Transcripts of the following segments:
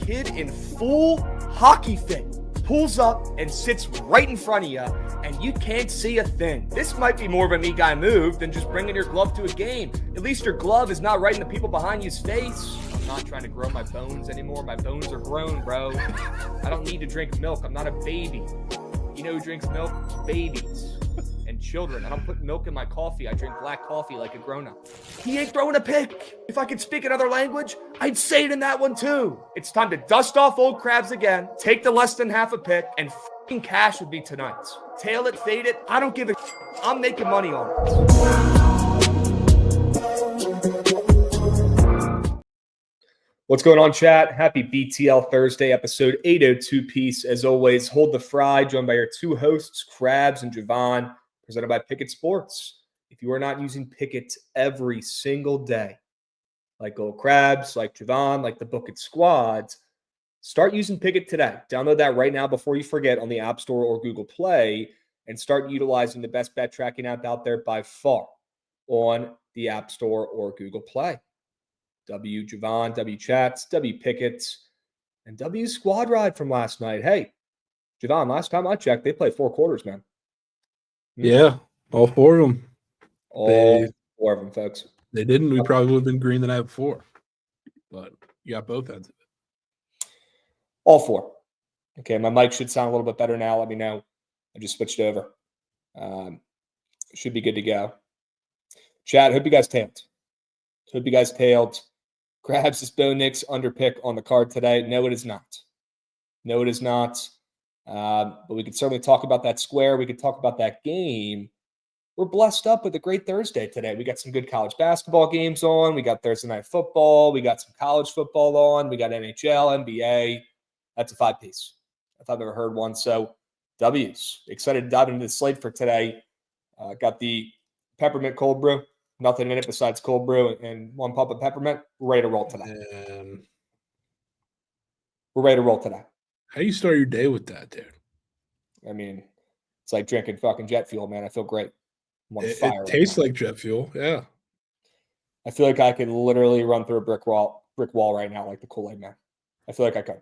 kid in full hockey fit pulls up and sits right in front of you, and you can't see a thing. This might be more of a me guy move than just bringing your glove to a game. At least your glove is not right in the people behind you's face. I'm not trying to grow my bones anymore. My bones are grown, bro. I don't need to drink milk. I'm not a baby. You know who drinks milk? Babies and children. I don't put milk in my coffee. I drink black coffee like a grown-up. He ain't throwing a pick. If I could speak another language, I'd say it in that one too. It's time to dust off old Krabs again, take the less than half a pick, and f***ing cash would be tonight's. Tail it, fade it, I don't give a I'm making money on it. What's going on, chat? Happy BTL Thursday, episode 802 piece. As always, hold the fry, joined by your two hosts, Krabs and Jovan, presented by Bookit Sports. If you are not using Bookit every single day, like old Krabs, like Jovan, like the Bookit Squad, start using Bookit today. Download that right now before you forget on the App Store or Google Play, and start utilizing the best bet tracking app out there by far on the App Store or Google Play. W Jovan, W Chats, W Pickett, and W Squad Ride from last night. Hey, Jovan, last time I checked, they played 4 quarters, man. Yeah, all 4 of them. All 4 of them, folks. They didn't. We probably would have been green the night before. But you got both ends of it. All 4. Okay, my mic should sound a little bit better now. Let me know. I just switched over. Should be good to go. Chat, hope you guys tailed. Krabs is Bo Nix underpick on the card today. No, it is not. But we could certainly talk about that square. We could talk about that game. We're blessed up with a great Thursday today. We got some good college basketball games on. We got Thursday night football. We got some college football on. We got NHL, NBA. That's a 5-piece if I've ever heard one. So W's. Excited to dive into the slate for today. Got the peppermint cold brew. Nothing in it besides cold brew and 1 pump of peppermint. We're ready to roll today. How do you start your day with that, dude? I mean, it's like drinking fucking jet fuel, man. I feel great. It tastes like jet fuel, yeah. I feel like I could literally run through a brick wall right now, like the Kool-Aid man. I feel like I could.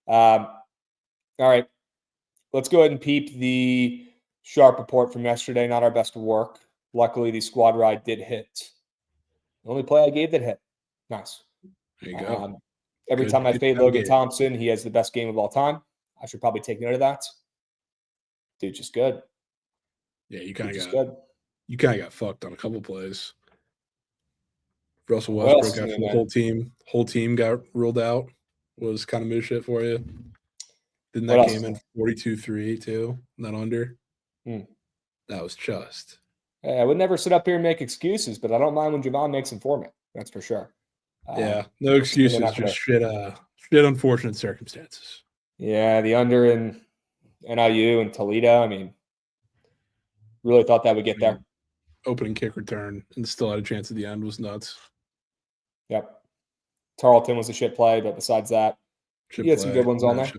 All right. Let's go ahead and peep the sharp report from yesterday. Not our best work. Luckily, the squad ride did hit. The only play I gave that hit. Nice. There you go. Every time I fade Logan Thompson, he has the best game of all time. I should probably take note of that. Dude's just good. Yeah, you kind of got fucked on a couple plays. Russell Westbrook after the whole team got ruled out was kind of move shit for you. Didn't that game in 42-3 too? Not under. That was just. Hey, I would never sit up here and make excuses, but I don't mind when Jovan makes them for me. That's for sure. Yeah, no excuses, just shit unfortunate circumstances. Yeah, the under in NIU and Toledo. I mean, really thought that would get there. Opening kick return and still had a chance at the end was nuts. Yep. Tarleton was a shit play, but besides that, he had some good ones on there.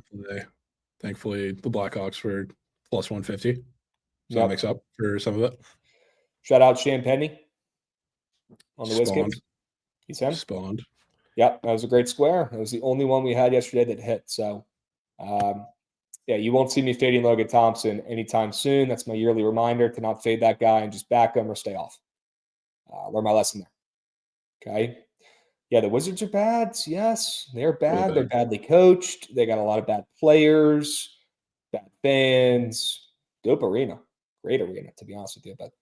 Thankfully, the Blackhawks were plus 150. So that makes up for some of it. Shout out Champagne on the Wizkid. He's him. Spawned. Yep, that was a great square. It was the only one we had yesterday that hit. So, yeah, you won't see me fading Logan Thompson anytime soon. That's my yearly reminder to not fade that guy and just back him or stay off. Learn my lesson there. Okay. Yeah, the Wizards are bad. Yes, they're bad. They're badly coached. They got a lot of bad players, bad fans. Dope arena. Great arena, to be honest with you. But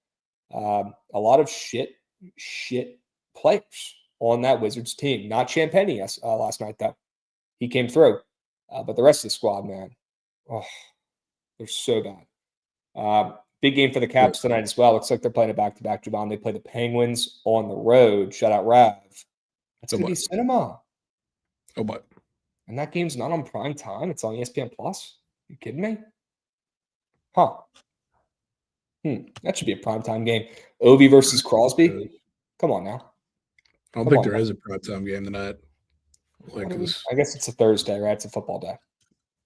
a lot of shit players on that Wizards team. Not Champagne last night, though. He came through. But the rest of the squad, man, they're so bad. Big game for the Caps tonight as well. Looks like they're playing a back-to-back. Jovan, they play the Penguins on the road. Shout out Rav. That's going to be cinema. Oh, what? And that game's not on prime time. It's on ESPN+. You kidding me? Huh. That should be a primetime game. Ovi versus Crosby? Come on now. I don't think there is a primetime game tonight. I guess it's a Thursday, right? It's a football day.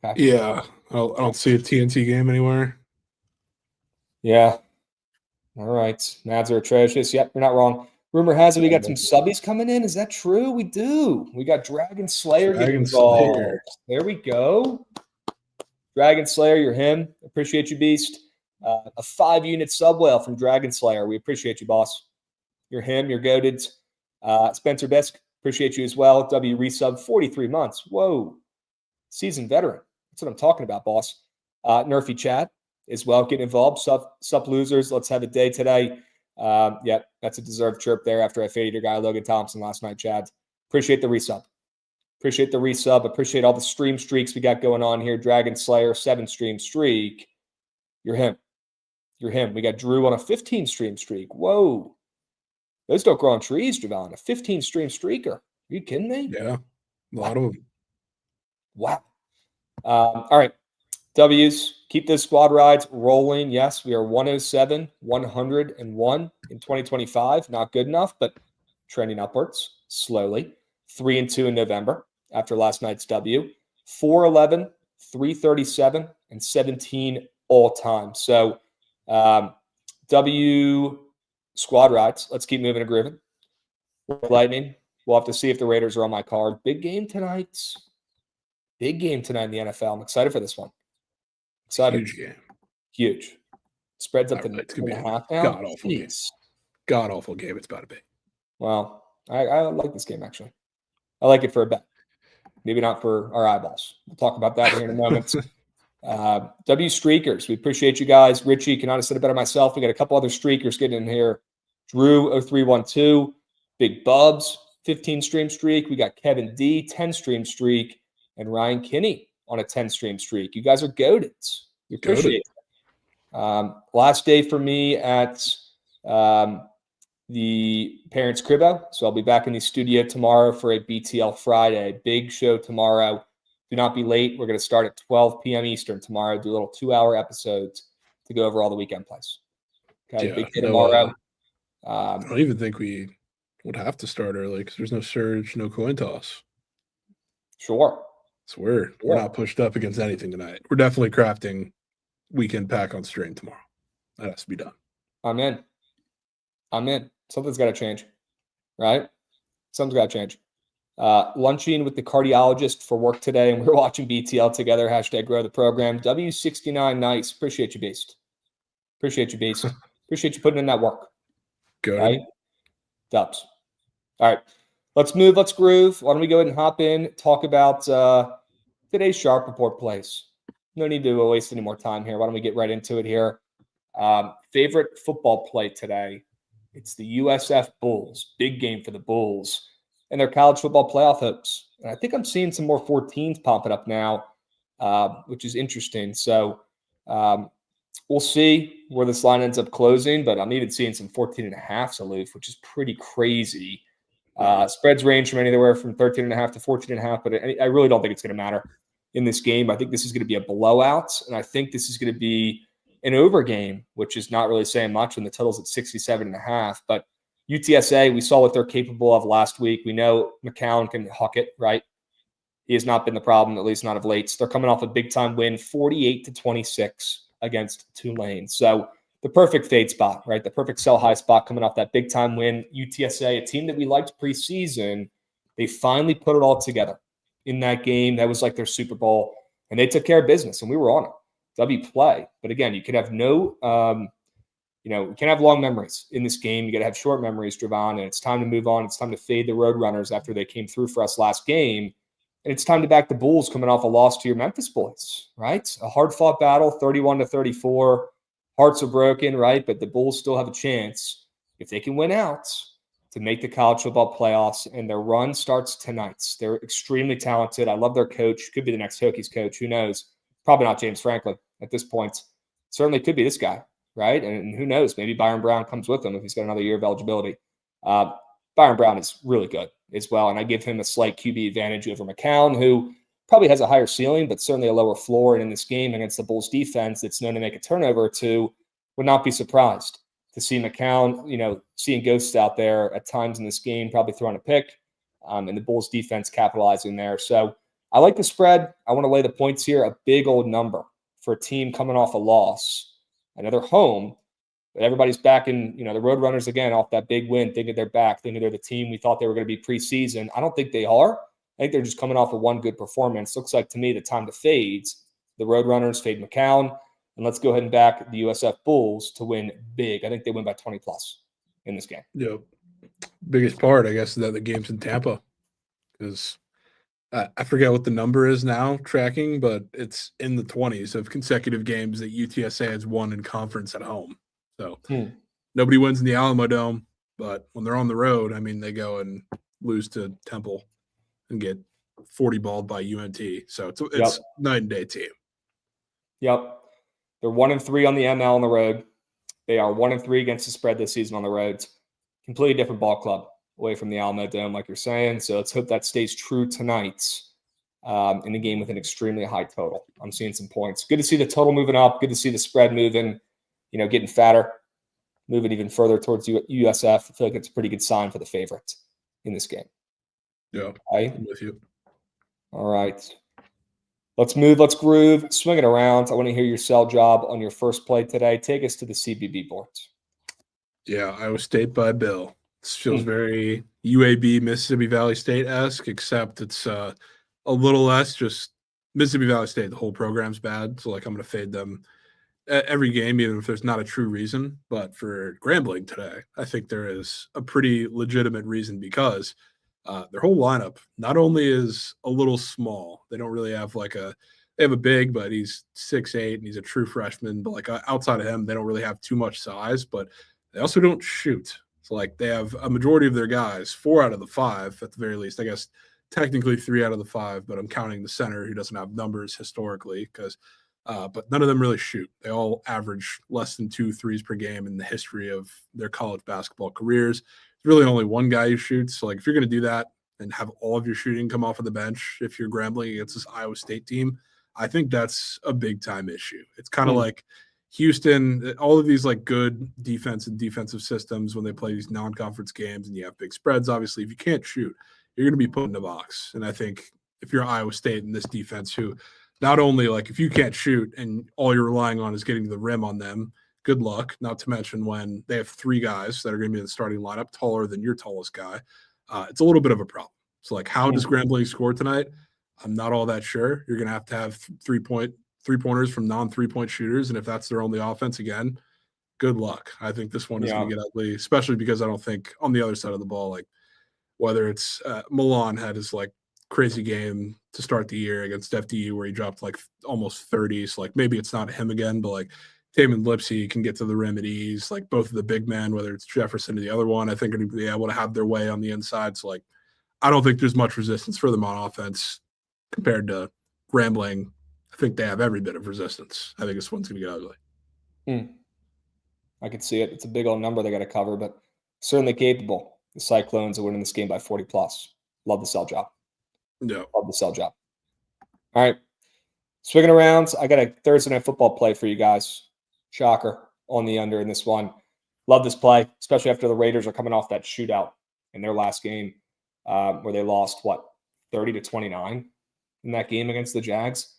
Okay. Yeah. I don't see a TNT game anywhere. Yeah. All right. Nads are atrocious. Yep, you're not wrong. Rumor has it we got some subbies coming in. Is that true? We do. We got Dragon Slayer getting involved. Slayer. There we go. Dragon Slayer, you're him. Appreciate you, Beast. A 5-unit sub whale from Dragon Slayer. We appreciate you, boss. You're him. You're goated. Spencer Bisk, appreciate you as well. W resub 43 months. Whoa. Seasoned veteran. That's what I'm talking about, boss. Nerfy Chad as well. Getting involved. Sup losers. Let's have a day today. Yeah, that's a deserved chirp there after I faded your guy Logan Thompson last night, Chad. Appreciate the resub. Appreciate the resub. Appreciate all the stream streaks we got going on here. Dragon Slayer, 7-stream streak. You're him. You're him. We got Drew on a 15-stream streak. Whoa. Those don't grow on trees, Jovan. A 15-stream streaker. Are you kidding me? Yeah. A lot of them. Wow. All right. W's. Keep those squad rides rolling. Yes, we are 107, 101 in 2025. Not good enough, but trending upwards slowly. 3-2 in November after last night's W. 4-11, 337, and 17 all time. So W squad rides. Let's keep moving and grooving. Lightning. We'll have to see if the Raiders are on my card. Big game tonight. Big game tonight in the NFL. I'm excited for this one. Excited. Huge game. Huge. Spreads up to 2.5 now. God-awful game. God-awful game it's about to be. Well, I like this game, actually. I like it for a bet. Maybe not for our eyeballs. We'll talk about that here in a moment. W streakers. We appreciate you guys. Richie, cannot have said it better myself. We got a couple other streakers getting in here. Drew 0312. Big Bubs, 15-stream streak. We got Kevin D, 10-stream streak. And Ryan Kinney on a 10-stream streak. You guys are goated. We appreciate it. Last day for me at the Parents Cribbo. So I'll be back in the studio tomorrow for a BTL Friday. Big show tomorrow. Do not be late. We're going to start at 12 p.m. Eastern tomorrow. Do little 2-hour episodes to go over all the weekend plays. Okay, big day tomorrow. I don't even think we would have to start early because there's no surge, no coin toss. Sure. So we're not pushed up against anything tonight. We're definitely crafting weekend pack on stream tomorrow. That has to be done. I'm in. Something's got to change, right? Something's got to change. Lunching with the cardiologist for work today, and we're watching BTL together. # grow the program. W69 nice. Appreciate you, Beast. Appreciate you, Beast. Appreciate you putting in that work. Good. Right? Dubs. All right. Let's move. Let's groove. Why don't we go ahead and hop in, talk about today's Sharp Report plays. No need to waste any more time here. Why don't we get right into it here? Favorite football play today. It's the USF Bulls. Big game for the Bulls and their college football playoff hopes. And I think I'm seeing some more 14s popping up now, which is interesting. So we'll see where this line ends up closing, but I'm even seeing some 14.5s aloof, which is pretty crazy. Spreads range from anywhere from 13.5 to 14.5, but I really don't think it's going to matter in this game. I think this is going to be a blowout, and I think this is going to be an over game, which is not really saying much when the total's at 67.5. But UTSA, we saw what they're capable of last week. We know McCown can huck it, right? He has not been the problem, at least not of late. They're coming off a big-time win, 48-26 against Tulane. So the perfect fade spot, right? The perfect sell high spot coming off that big-time win. UTSA, a team that we liked preseason, they finally put it all together in that game. That was like their Super Bowl, and they took care of business, and we were on it. W play. But again, you can have you can't have long memories in this game. You got to have short memories, Jovan, and it's time to move on. It's time to fade the Roadrunners after they came through for us last game. And it's time to back the Bulls coming off a loss to your Memphis boys, right? A hard-fought battle, 31-34. Hearts are broken, right? But the Bulls still have a chance, if they can win out, to make the college football playoffs. And their run starts tonight. They're extremely talented. I love their coach. Could be the next Hokies coach. Who knows? Probably not James Franklin at this point. Certainly could be this guy, right? And who knows? Maybe Byron Brown comes with him if he's got another year of eligibility. Byron Brown is really good as well, and I give him a slight QB advantage over McCown, who probably has a higher ceiling, but certainly a lower floor. And in this game against the Bulls defense that's known to make a turnover or two, would not be surprised to see McCown, seeing ghosts out there at times in this game, probably throwing a pick, and the Bulls defense capitalizing there. So I like the spread. I want to lay the points here, a big old number for a team coming off a loss. Another home. But everybody's back in, the Roadrunners again off that big win, thinking they're back, thinking they're the team we thought they were going to be preseason. I don't think they are. I think they're just coming off of one good performance. Looks like to me the time to fades. The Roadrunners fade McCown, and let's go ahead and back the USF Bulls to win big. I think they win by 20 plus in this game. Yep. Biggest part, I guess, is that the game's in Tampa, because I forget what the number is now tracking, but it's in the 20s of consecutive games that UTSA has won in conference at home. So nobody wins in the Alamo Dome, but when they're on the road, I mean, they go and lose to Temple and get 40 balled by UNT. So it's night and day team. Yep. They're 1-3 on the ML on the road. They are 1-3 against the spread this season on the roads. Completely different ball club away from the Alamo Dome, like you're saying. So let's hope that stays true tonight in the game with an extremely high total. I'm seeing some points. Good to see the total moving up. Good to see the spread moving, getting fatter, moving even further towards USF. I feel like it's a pretty good sign for the favorite in this game. Yeah, right? I'm with you. All right. Let's move. Let's groove. Swing it around. I want to hear your sell job on your first play today. Take us to the CBB boards. Yeah, Iowa State by Bill. This feels very UAB, Mississippi Valley State-esque, except it's a little less just Mississippi Valley State. The whole program's bad, so I'm going to fade them every game, even if there's not a true reason. But for Grambling today, I think there is a pretty legitimate reason, because their whole lineup not only is a little small, they don't really have they have a big, but he's 6'8" and he's a true freshman. But outside of him, they don't really have too much size, but they also don't shoot. So they have a majority of their guys, 4 out of the 5 at the very least. I guess technically 3 out of the 5, but I'm counting the center who doesn't have numbers historically, but none of them really shoot. They all average less than 2 threes per game in the history of their college basketball careers. There's really only one guy who shoots. So if you're going to do that and have all of your shooting come off of the bench, if you're Grambling against this Iowa State team, I think that's a big time issue. It's kind of like Houston, all of these good defense and defensive systems when they play these non-conference games and you have big spreads. Obviously, if you can't shoot, you're going to be put in the box. And I think if you're Iowa State in this defense, who not only if you can't shoot and all you're relying on is getting to the rim on them, good luck. Not to mention when they have 3 guys that are going to be in the starting lineup taller than your tallest guy, it's a little bit of a problem. So how does Grambling score tonight? I'm not all that sure. You're going to have 3-pointers from non-3-point shooters, and if that's their only offense again, good luck. I think this one is going to get ugly, especially because I don't think on the other side of the ball, whether it's Milan had his crazy game to start the year against FDU where he dropped almost 30. So maybe it's not him again, but Taman Lipsy can get to the rim at ease. Both of the big men, whether it's Jefferson or the other one, I think are going to be able to have their way on the inside. So I don't think there's much resistance for them on offense compared to Grambling. I think they have every bit of resistance. I think this one's going to get ugly. I can see it. It's a big old number they got to cover, but certainly capable. The Cyclones are winning this game by 40 plus. Love the sell job. Yeah. Love the sell job. All right. Swinging around, I got a Thursday Night Football play for you guys. Shocker on the under in this one. Love this play, especially after the Raiders are coming off that shootout in their last game where they lost, 30-29 in that game against the Jags.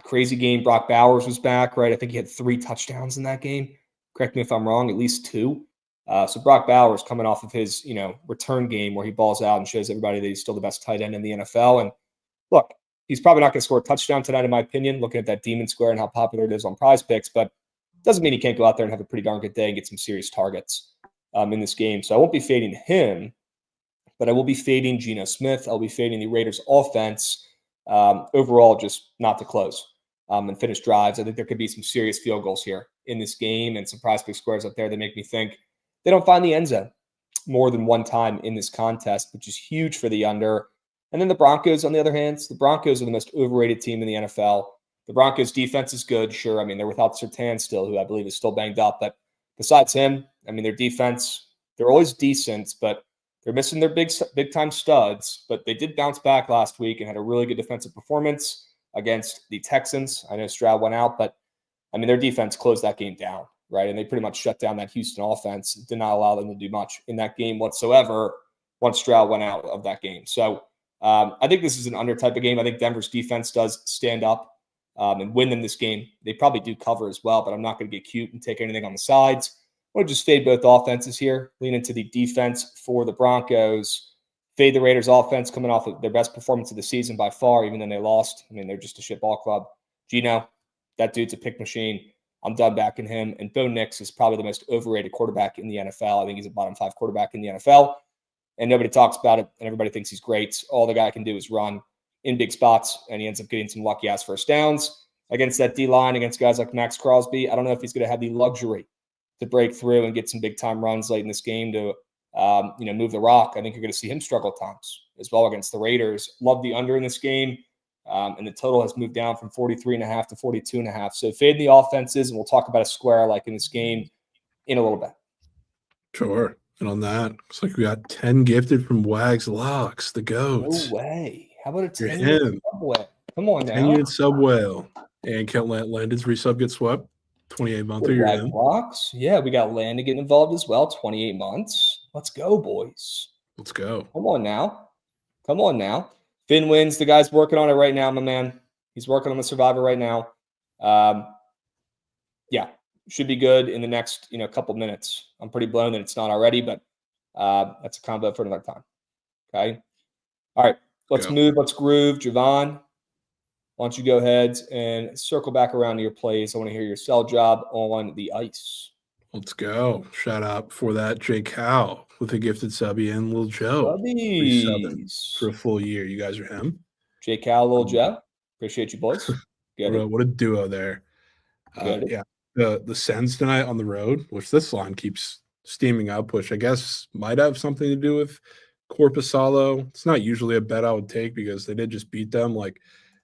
Crazy game. Brock Bowers was back, right? I think he had 3 touchdowns in that game. Correct me if I'm wrong, at least 2. So Brock Bowers coming off of his, return game where he balls out and shows everybody that he's still the best tight end in the NFL. And look, he's probably not going to score a touchdown tonight, in my opinion, looking at that Demon Square and how popular it is on Prize Picks, but doesn't mean he can't go out there and have a pretty darn good day and get some serious targets in this game. So I won't be fading him, but I will be fading Geno Smith. I'll be fading the Raiders offense overall, just not to close and finish drives. I think there could be some serious field goals here in this game and some Prize Pick squares up there that make me think they don't find the end zone more than one time in this contest, which is huge for the under. And then the Broncos, on the other hand, the Broncos are the most overrated team in the NFL. The Broncos defense is good. Sure. I mean, they're without Surtain still, who I believe is still banged up. But besides him, I mean, their defense, they're always decent, but they're missing their big time studs. But they did bounce back last week and had a really good defensive performance against the Texans. I know Stroud went out, but I mean, their defense closed that game down, right? And they pretty much shut down that Houston offense, did not allow them to do much in that game whatsoever once Stroud went out of that game. So I think this is an under type of game. I think Denver's defense does stand up and win them this game. They probably do cover as well, but I'm not going to get cute and take anything on the sides. I want to just fade both offenses here, lean into the defense for the Broncos, fade the Raiders offense coming off of their best performance of the season by far, even though they lost. I mean, they're just a shit ball club. Gino, that dude's a pick machine. I'm done backing him. And Bo Nix is probably the most overrated quarterback in the NFL. I think he's a bottom 5 quarterback in the NFL. And nobody talks about it, and everybody thinks he's great. All the guy can do is run in big spots, and he ends up getting some lucky-ass first downs against that D-line, against guys like Max Crosby. I don't know if he's going to have the luxury to break through and get some big-time runs late in this game to move the rock. I think you're going to see him struggle at times as well against the Raiders. Love the under in this game, and the total has moved down from 43.5 to 42.5. So fade the offenses, and we'll talk about a square like in this game in a little bit. Sure. And on that, looks like we got 10 gifted from Wags Locks, the GOAT. No way. How about a 10 You're unit him. Subway? Come on now. 10 unit Subwhale. And Kent Landon's resub get swept. 28-monther, you're him. Blocks. Yeah, we got Landon getting involved as well. 28 months. Let's go, boys. Let's go. Come on now. Come on now. Finn wins. The guy's working on it right now, my man. He's working on the Survivor right now. Yeah, should be good in the next couple minutes. I'm pretty blown that it's not already, but that's a combo for another time. Okay. All right. Let's move. Let's groove. Jovan, why don't you go ahead and circle back around to your plays? I want to hear your sell job on the ice. Let's go. Shout out for that, Jake Howe with a gifted subby and Lil Joe. For a full year. You guys are him. Jake Howe, Lil Joe. Appreciate you, boys. What a duo there. Yeah. The Sens tonight on the road, which this line keeps steaming up, which I guess might have something to do with Korpisalo. It's not usually a bet I would take because they did just beat them like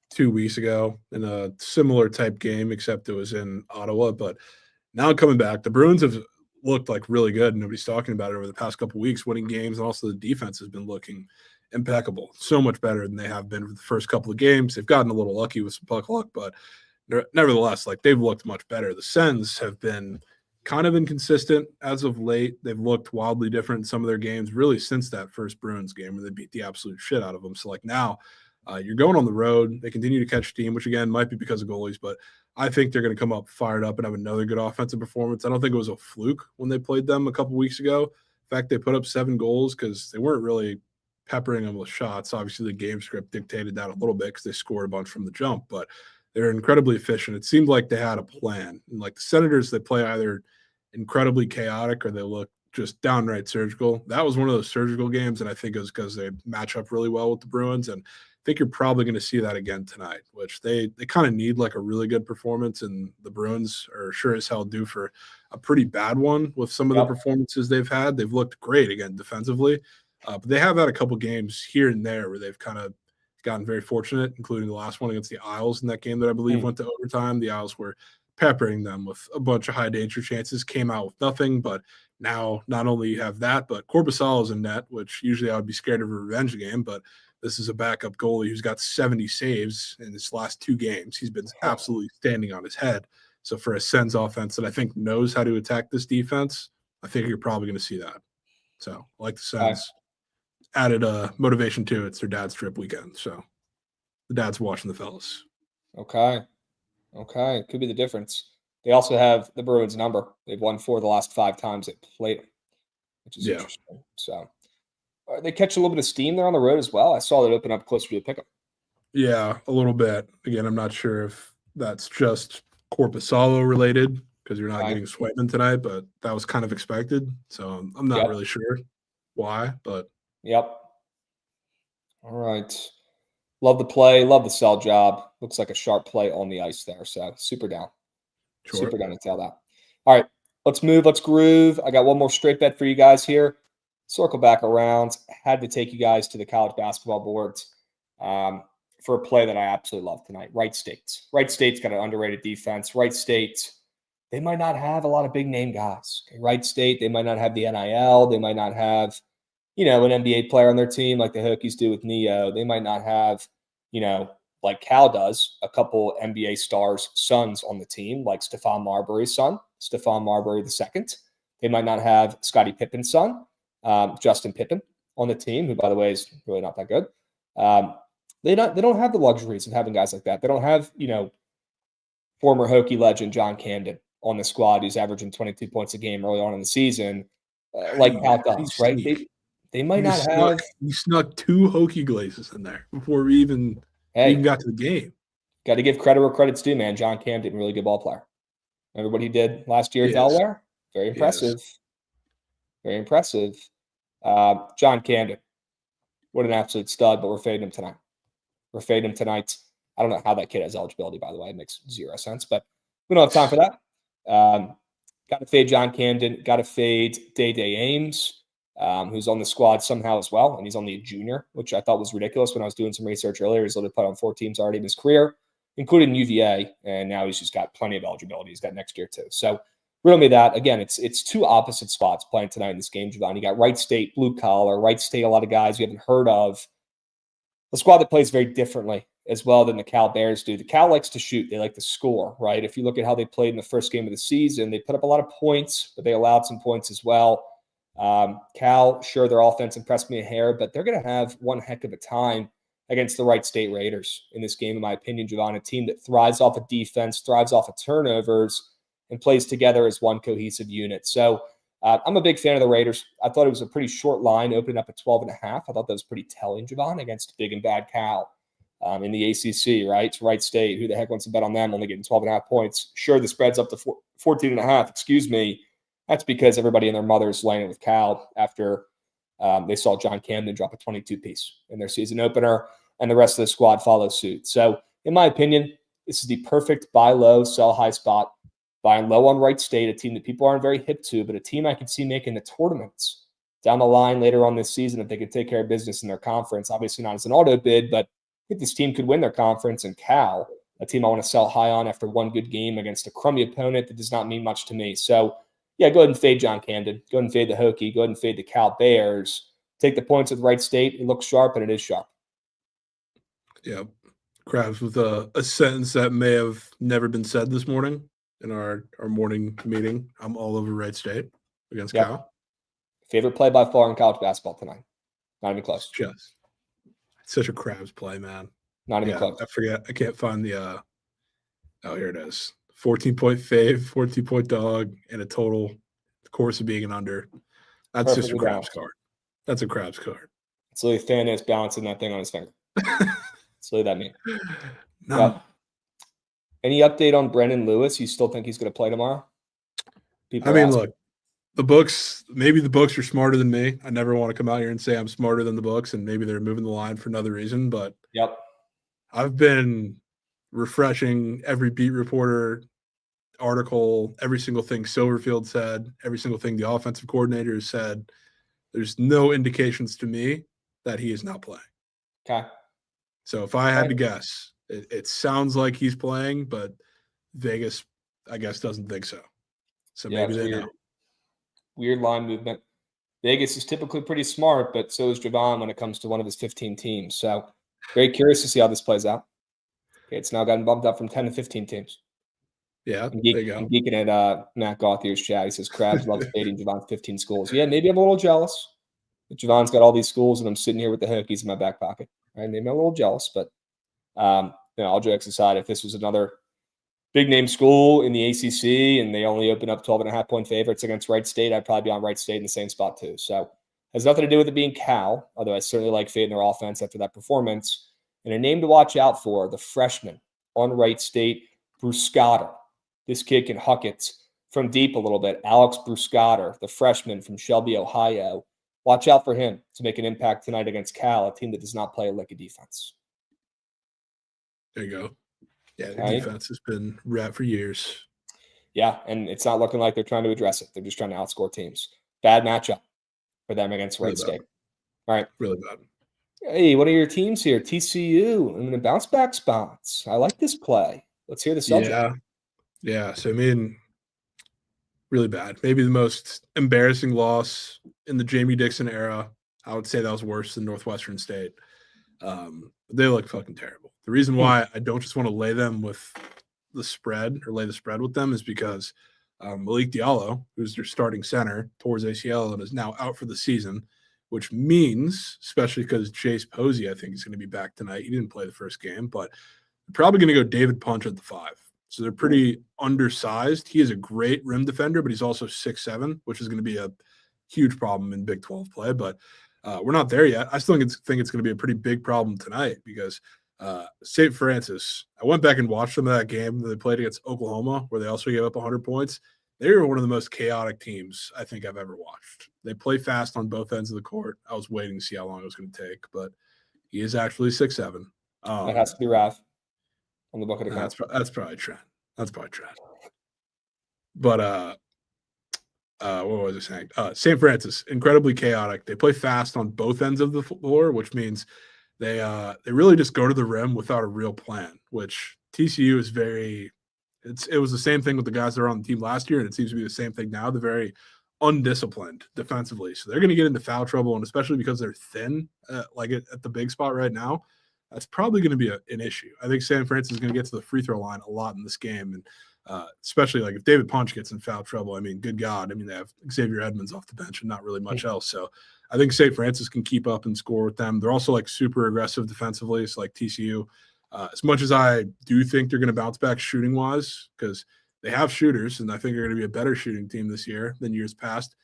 2 weeks ago in a similar type game, except it was in Ottawa. But now coming back, the Bruins have looked like really good. Nobody's talking about it over the past couple of weeks, winning games. And also the defense has been looking impeccable, so much better than they have been for the first couple of games. They've gotten a little lucky with some puck luck, but nevertheless, like they've looked much better. The Sens have been kind of inconsistent as of late. They've looked wildly different in some of their games, really since that first Bruins game where they beat the absolute shit out of them. So like now you're going on the road. They continue to catch steam, which again might be because of goalies, but I think they're going to come up fired up and have another good offensive performance. I don't think it was a fluke when they played them a couple weeks ago. In fact, they put up 7 goals because they weren't really peppering them with shots. Obviously, the game script dictated that a little bit because they scored a bunch from the jump, but they're incredibly efficient. It seemed like they had a plan. And like the Senators, they play either incredibly chaotic or they look just downright surgical. That was one of those surgical games, and I think it was because they match up really well with the Bruins. And I think you're probably going to see that again tonight, which they kind of need like a really good performance, and the Bruins are sure as hell due for a pretty bad one with some of the performances they've had. They've looked great again defensively, but they have had a couple games here and there where they've kind of gotten very fortunate, including the last one against the Isles in that game that I believe went to overtime. The Isles were peppering them with a bunch of high danger chances, came out with nothing, but now not only you have that, but Korpisalo is in net, which usually I would be scared of a revenge game, but this is a backup goalie who's got 70 saves in his last 2 games. He's been absolutely standing on his head. So for a Sens offense that I think knows how to attack this defense, I think you're probably going to see that. So I like the Sens. Added motivation too. It's their dad's trip weekend, so the dad's watching the fellas. Okay, could be the difference. They also have the Bruins number. They've won 4 of the last 5 times they played them, which is interesting. So they catch a little bit of steam there on the road as well. I saw that open up closer to the pickup. Yeah, a little bit. Again, I'm not sure if that's just Korpisalo related because you're not getting Sweatman tonight, but that was kind of expected. So I'm not really sure why, but. Yep. All right. Love the play. Love the sell job. Looks like a sharp play on the ice there. So super down. Sure. Super down to tell that. All right. Let's move. Let's groove. I got one more straight bet for you guys here. Circle back around. Had to take you guys to the college basketball boards for a play that I absolutely love tonight. Wright State. Wright State's got an underrated defense. Wright State, they might not have a lot of big name guys. Okay? Wright State, they might not have the NIL. They might not have an NBA player on their team like the Hokies do with Neo. They might not have, like Cal does, a couple NBA stars' sons on the team, like Stephon Marbury's son, Stephon Marbury II. They might not have Scottie Pippen's son, Justin Pippen, on the team, who, by the way, is really not that good. They don't have the luxuries of having guys like that. They don't have, former Hokie legend John Camden on the squad, who's averaging 22 points a game early on in the season, like Cal does, right? They might not have. You snuck 2 Hokie Glazes in there before we even got to the game. Got to give credit where credit's due, man. John Camden, really good ball player. Remember what he did last year at Delaware? Very impressive. Very impressive. John Camden, what an absolute stud, but we're fading him tonight. We're fading him tonight. I don't know how that kid has eligibility, by the way. It makes 0 sense, but we don't have time for that. Got to fade John Camden. Got to fade Day Ames, who's on the squad somehow as well, and he's only a junior, which I thought was ridiculous when I was doing some research earlier. He's literally played on 4 teams already in his career, including UVA, and now he's just got plenty of eligibility. He's got next year too. So riddle me that. Again, it's 2 opposite spots playing tonight in this game, Jovan. You got Wright State, blue collar, Wright State, a lot of guys you haven't heard of. A squad that plays very differently as well than the Cal Bears do. The Cal likes to shoot. They like to score, right? If you look at how they played in the first game of the season, they put up a lot of points, but they allowed some points as well. Cal, sure, their offense impressed me a hair, but they're going to have one heck of a time against the Wright State Raiders in this game, in my opinion, Jovan, a team that thrives off of defense, thrives off of turnovers, and plays together as one cohesive unit. So I'm a big fan of the Raiders. I thought it was a pretty short line, opening up at 12.5. I thought that was pretty telling, Jovan, against big and bad Cal in the ACC, right? It's Wright State. Who the heck wants to bet on them only getting 12.5 points? Sure, the spread's up to 14.5. Excuse me. That's because everybody and their mother's laying it with Cal after they saw John Camden drop a 22-piece in their season opener, and the rest of the squad follows suit. So, in my opinion, this is the perfect buy low, sell high spot. Buying low on Wright State, a team that people aren't very hip to, but a team I can see making the tournaments down the line later on this season if they could take care of business in their conference. Obviously not as an auto bid, but I think this team could win their conference. And Cal, a team I want to sell high on after one good game against a crummy opponent that does not mean much to me. So, yeah, go ahead and fade John Camden. Go ahead and fade the Hokie. Go ahead and fade the Cal Bears. Take the points with Wright State. It looks sharp, and it is sharp. Yeah. Krabs with a sentence that may have never been said this morning in our morning meeting. I'm all over Wright State against Cal. Favorite play by far in college basketball tonight. Not even close. Just such a Krabs play, man. Not even close. I forget. I can't find the oh, here it is. 14-point fave, 14-point dog, and a total, of course, of being an under. That's just a Krabs card. That's a Krabs card. It's literally Thanos balancing that thing on his finger. That's literally that mean. No. Well, any update on Brendan Lewis? You still think he's going to play tomorrow? Look, maybe the books are smarter than me. I never want to come out here and say I'm smarter than the books, and maybe they're moving the line for another reason. But I've been refreshing every beat reporter article, every single thing Silverfield said, every single thing the offensive coordinator has said. There's no indications to me that he is not playing. Okay. So if I had to guess, it sounds like he's playing, but Vegas, I guess, doesn't think so. So maybe they know. Weird line movement. Vegas is typically pretty smart, but so is Jovan when it comes to one of his 15 teams. So very curious to see how this plays out. Okay, it's now gotten bumped up from 10 to 15 teams. Yeah, there you go. I'm geeking at Matt Gauthier's chat. He says Krabs loves fading Jovan's 15 schools. Yeah, maybe I'm a little jealous. But Jovan's got all these schools, and I'm sitting here with the Hokies in my back pocket. Right? Maybe I'm a little jealous, but all jokes aside, if this was another big-name school in the ACC and they only open up 12.5-point favorites against Wright State, I'd probably be on Wright State in the same spot too. So has nothing to do with it being Cal, although I certainly like fading their offense after that performance. And a name to watch out for, the freshman on Wright State, Bruscater. This kid can huck it from deep a little bit. Alex Bruscater, the freshman from Shelby, Ohio. Watch out for him to make an impact tonight against Cal, a team that does not play a lick of defense. There you go. Yeah, the defense has been rat for years. Yeah, and it's not looking like they're trying to address it. They're just trying to outscore teams. Bad matchup for them against Wright State. All right. Really bad. Hey, what are your teams here? TCU. I'm going to bounce back spots. I like this play. Let's hear the subject. Yeah. So, really bad. Maybe the most embarrassing loss in the Jamie Dixon era. I would say that was worse than Northwestern State. They look fucking terrible. The reason why I don't just want to lay them with the spread or lay the spread with them is because Malik Diallo, who's their starting center, tore his ACL and is now out for the season, which means, especially because Chase Posey, I think, is going to be back tonight. He didn't play the first game, but they're probably going to go David Punch at the 5. So they're pretty undersized. He is a great rim defender, but he's also 6'7", which is going to be a huge problem in Big 12 play. But we're not there yet. I still think it's going to be a pretty big problem tonight because St. Francis, I went back and watched them of that game that they played against Oklahoma, where they also gave up 100 points. They were one of the most chaotic teams I think I've ever watched. They play fast on both ends of the court. I was waiting to see how long it was going to take, but he is actually 6'7". That has to be Rav on the Bookit account. That's probably Trent. But what was I saying? St. Francis, incredibly chaotic. They play fast on both ends of the floor, which means they really just go to the rim without a real plan, which TCU is very – it was the same thing with the guys that were on the team last year, and it seems to be the same thing now. They're very undisciplined defensively. So they're going to get into foul trouble, and especially because they're thin, like at the big spot right now, that's probably going to be an issue. I think San Francisco is going to get to the free throw line a lot in this game, and especially like if David Punch gets in foul trouble, I mean, good God. I mean, they have Xavier Edmonds off the bench and not really much else. So I think St. Francis can keep up and score with them. They're also like super aggressive defensively. It's like TCU. As much as I do think they're going to bounce back shooting wise, because they have shooters, and I think they're going to be a better shooting team this year than years past.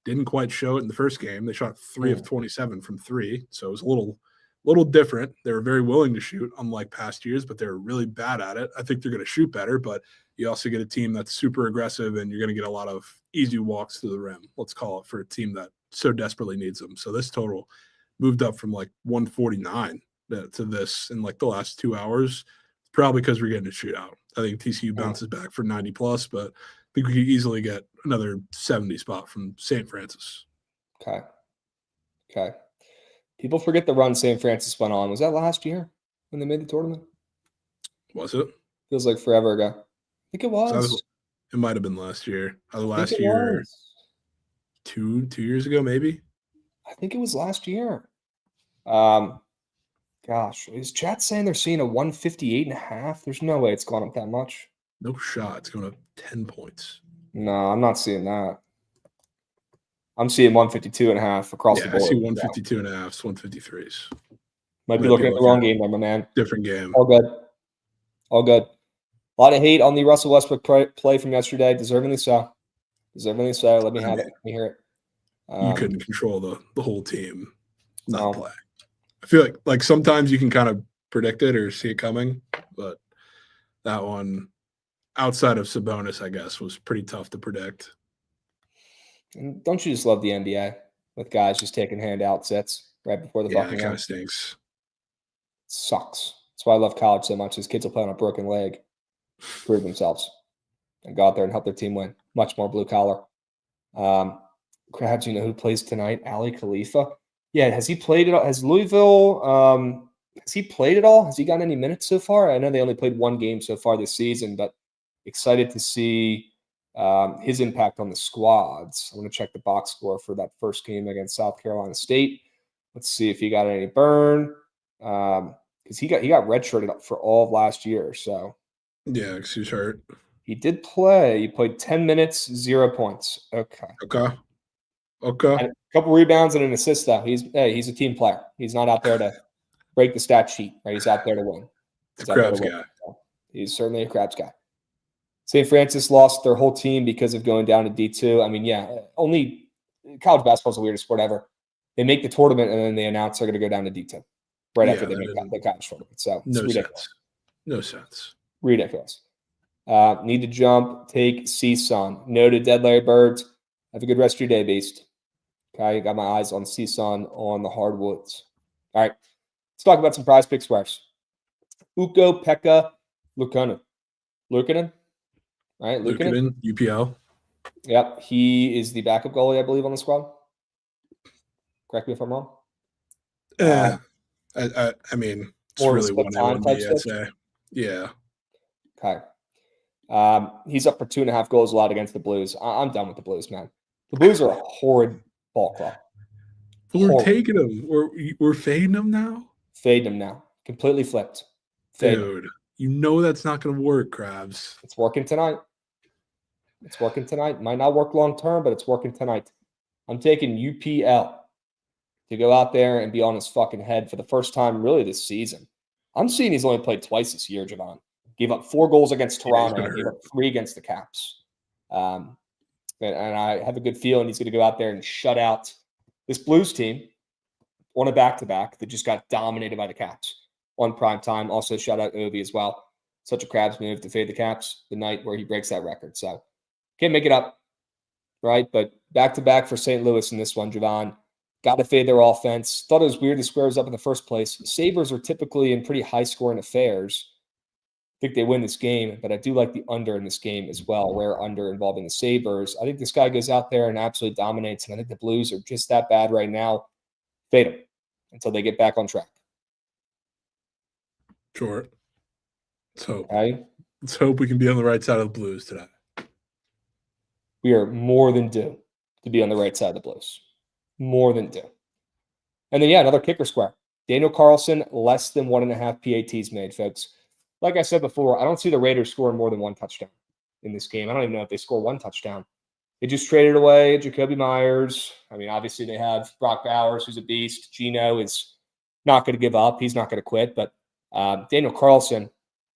Didn't quite show it in the first game. They shot 3 of 27 from 3, so it was a little different. They were very willing to shoot, unlike past years, but they're really bad at it. I think they're going to shoot better, but you also get a team that's super aggressive, and you're going to get a lot of easy walks to the rim, let's call it, for a team that so desperately needs them. So this total moved up from like 149 to this in like the last 2 hours, probably because we're getting a shootout. I think TCU bounces back for 90 plus, but I think we could easily get another 70 spot from St. Francis. Okay. People forget the run St. Francis went on. Was that last year when they made the tournament? Was it? Feels like forever ago. I think it was. It might have been last year. Last year, 2 years ago, maybe. I think it was last year. Gosh, is chat saying they're seeing a 158.5? There's no way it's gone up that much. No shot. It's going up 10 points. No, I'm not seeing that. I'm seeing 152.5 across the board. I see 152.5s, 153s. Might be looking at the wrong game there, my man. Different game. All good. A lot of hate on the Russell Westbrook play from yesterday. Deservingly so. Let me have it. Let me hear it. You couldn't control the whole team not play. I feel like sometimes you can kind of predict it or see it coming, but that one, outside of Sabonis, I guess, was pretty tough to predict. And don't you just love the NBA with guys just taking handout sets right before the fucking game? Yeah, it kind of stinks. It sucks. That's why I love college so much. These kids will play on a broken leg, prove themselves, and go out there and help their team win. Much more blue collar. Krabs, you know who plays tonight? Ali Khalifa. Yeah, has he played it all? Has Louisville has he played it all? Has he gotten any minutes so far? I know they only played one game so far this season, but excited to see his impact on the squads. I want to check the box score for that first game against South Carolina State. Let's see if he got any burn. Because he got redshirted for all of last year. So yeah, because he's hurt. He did play. He played 10 minutes, 0 points. Okay. And a couple rebounds and an assist, though. He's a team player. He's not out there to break the stat sheet, right? He's out there to win. He's a Krabs guy. So he's certainly a Krabs guy. St. Francis lost their whole team because of going down to D2. I mean, yeah, only college basketball is the weirdest sport ever. They make the tournament and then they announce they're going to go down to D2 after they make the college tournament. So it's ridiculous. No sense. Ridiculous. Need to jump. Take CSUN. No to Dead Larry Birds. Have a good rest of your day, Beast. Okay, got my eyes on CSUN on the hardwoods. All right, let's talk about some prize pick squares. Ukko-Pekka Luukkonen. Right, Luukkonen, UPL. Yep, he is the backup goalie, I believe, on the squad. Correct me if I'm wrong. I mean, it's really one A, I'd say. Yeah. Okay. He's up for 2.5 goals allowed against the Blues. I'm done with the Blues, man. The Blues are a horrid ball club. We're taking them. We're fading them now? Fading them now. Completely flipped. Dude, you know that's not going to work, Krabs. It's working tonight. Might not work long term, but it's working tonight. I'm taking UPL to go out there and be on his fucking head for the first time really this season. I'm seeing he's only played twice this year, Jovan. Gave up 4 goals against Yeah, he's Toronto. gonna Gave hurt. up 3 against the Caps. And I have a good feeling he's going to go out there and shut out this Blues team on a back-to-back that just got dominated by the Caps on prime time. Also, shout out Ovi as well. Such a Krabs move to fade the Caps the night where he breaks that record. So can't make it up, right? But back-to-back for St. Louis in this one, Jovan. Got to fade their offense. Thought it was weird the Square was up in the first place. Sabres are typically in pretty high-scoring affairs. I think they win this game, but I do like the under in this game as well, rare under involving the Sabres. I think this guy goes out there and absolutely dominates, and I think the Blues are just that bad right now. Fade them until they get back on track. Sure. Let's hope. Okay? Let's hope we can be on the right side of the Blues today. We are more than due to be on the right side of the Blues. More than due. And then, another kicker square. Daniel Carlson, less than 1.5 PATs made, folks. Like I said before, I don't see the Raiders scoring more than 1 touchdown in this game. I don't even know if they score 1 touchdown. They just traded away Jacoby Myers. I mean, obviously they have Brock Bowers, who's a beast. Geno is not going to give up. He's not going to quit. But Daniel Carlson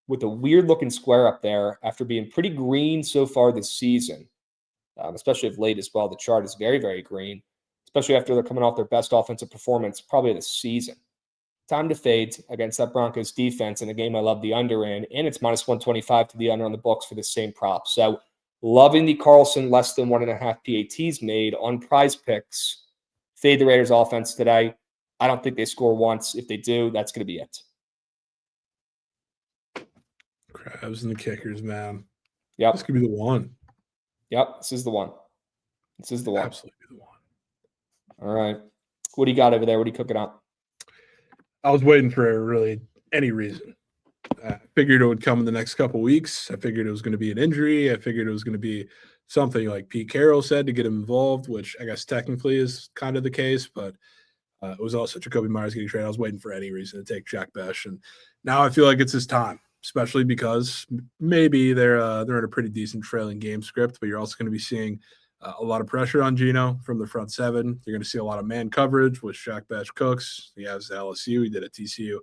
with a weird-looking square up there after being pretty green so far this season, especially of late as well. The chart is very, very green, especially after they're coming off their best offensive performance probably of the season. Time to fade against that Broncos defense in a game I love the under in, and it's minus 125 to the under on the books for the same prop. So loving the Carlson less than 1.5 PATs made on Prize Picks. Fade the Raiders offense today. I don't think they score once. If they do, that's going to be it. Krabs and the kickers, man. Yep. This could be the one. Yep. This is the one. This is the one. Absolutely the one. All right. What do you got over there? What are you cooking up? I was waiting for really any reason. I figured it would come in the next couple weeks. I figured it was going to be an injury. I figured it was going to be something like Pete Carroll said to get him involved, which I guess technically is kind of the case, but it was also Jacoby Myers getting traded. I was waiting for any reason to take Jack Besh, and now I feel like it's his time, especially because maybe they're in a pretty decent trailing game script, but you're also going to be seeing a lot of pressure on Geno from the front seven. You're going to see a lot of man coverage, which Jack Besh cooks. He has at LSU. He did at TCU.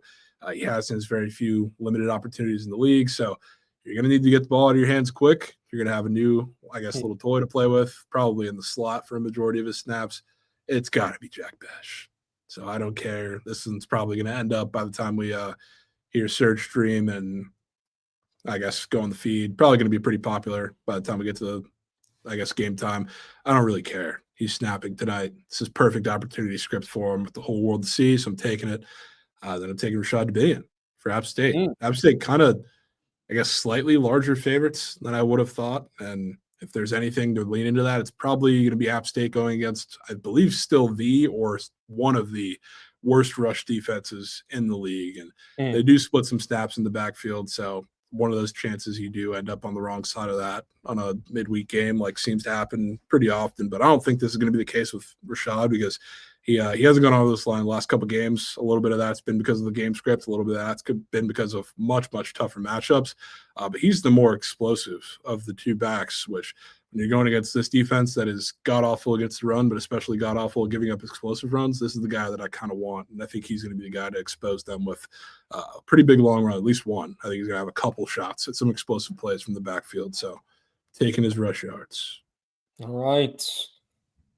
He has his very few limited opportunities in the league. So you're going to need to get the ball out of your hands quick. You're going to have a new, I guess, little toy to play with, probably in the slot for a majority of his snaps. It's got to be Jack Besh. So I don't care. This one's probably going to end up by the time we hear Surge Stream and I guess go on the feed. Probably going to be pretty popular by the time we get to the, I guess, game time. I don't really care. He's snapping tonight. This is perfect opportunity script for him with the whole world to see, so I'm taking it. Then I'm taking Rashad Davian for App State. App State kind of, I guess, slightly larger favorites than I would have thought. And if there's anything to lean into that, it's probably going to be App State going against, I believe, still the or one of the worst rush defenses in the league. And they do split some snaps in the backfield. So one of those chances you do end up on the wrong side of that on a midweek game, like seems to happen pretty often. But I don't think this is going to be the case with Rashad because he hasn't gone over this line the last couple of games. A little bit of that's been because of the game script. A little bit of that's been because of much, much tougher matchups. But he's the more explosive of the two backs, which when you're going against this defense that is god-awful against the run, but especially god-awful at giving up explosive runs, this is the guy that I kind of want. And I think he's going to be the guy to expose them with a pretty big long run, at least one. I think he's going to have a couple shots at some explosive plays from the backfield. So taking his rush yards. All right.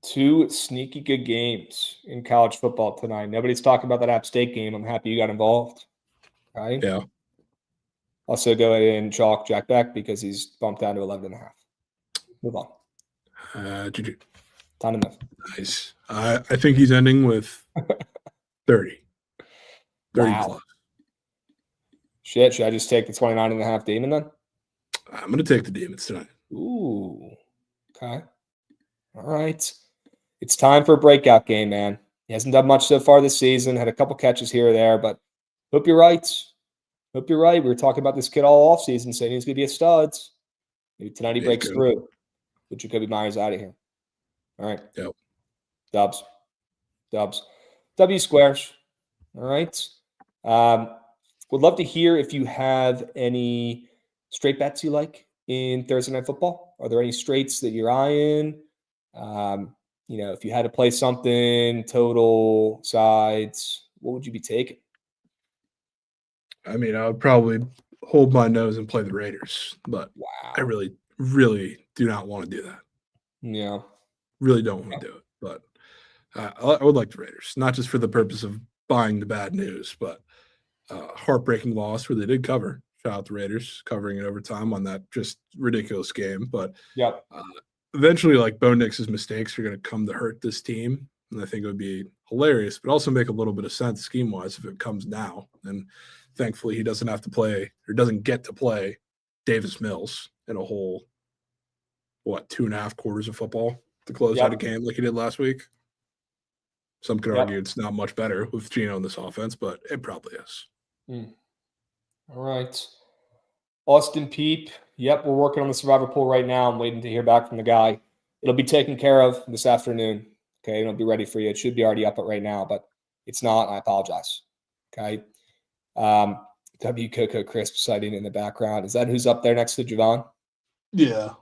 2 sneaky good games in college football tonight. Nobody's talking about that App State game. I'm happy you got involved. Right? Yeah. Also go ahead and chalk Jack Beck because he's bumped down to 11.5. Move on. GG. Time to move. Nice. I think he's ending with 30. 30 Wow. plus. Shit, should I just take the 29.5 Demon then? I'm going to take the Demons tonight. Ooh. Okay. All right. It's time for a breakout game, man. He hasn't done much so far this season. Had a couple catches here or there, but hope you're right. Hope you're right. We were talking about this kid all offseason, saying he's going to be a stud. Maybe tonight he breaks through. Put Jacoby Myers out of here. All right. Yep. Dubs. W squares. All right. Would love to hear if you have any straight bets you like in Thursday Night Football. Are there any straights that you're eyeing? If you had to play something, total, sides, what would you be taking? I mean, I would probably hold my nose and play the Raiders, but Wow. I really, really do not want to do that. Yeah. Really don't want to do it, but I would like the Raiders, not just for the purpose of buying the bad news, but heartbreaking loss where they did cover. Shout out the Raiders covering in overtime on that just ridiculous game. But Yep. eventually, like Bo Nix's mistakes are going to come to hurt this team, and I think it would be hilarious, but also make a little bit of sense scheme wise if it comes now. And thankfully, he doesn't have to play or doesn't get to play Davis Mills in a whole 2.5 quarters of football to close out a game like he did last week. Some could argue it's not much better with Geno in this offense, but it probably is. All right. Austin Peep. Yep, we're working on the survivor pool right now. I'm waiting to hear back from the guy. It'll be taken care of this afternoon. Okay, it'll be ready for you. It should be already up right now, but it's not. I apologize. Okay. W Coco Crisp sighting in the background. Is that who's up there next to Jovan? Yeah.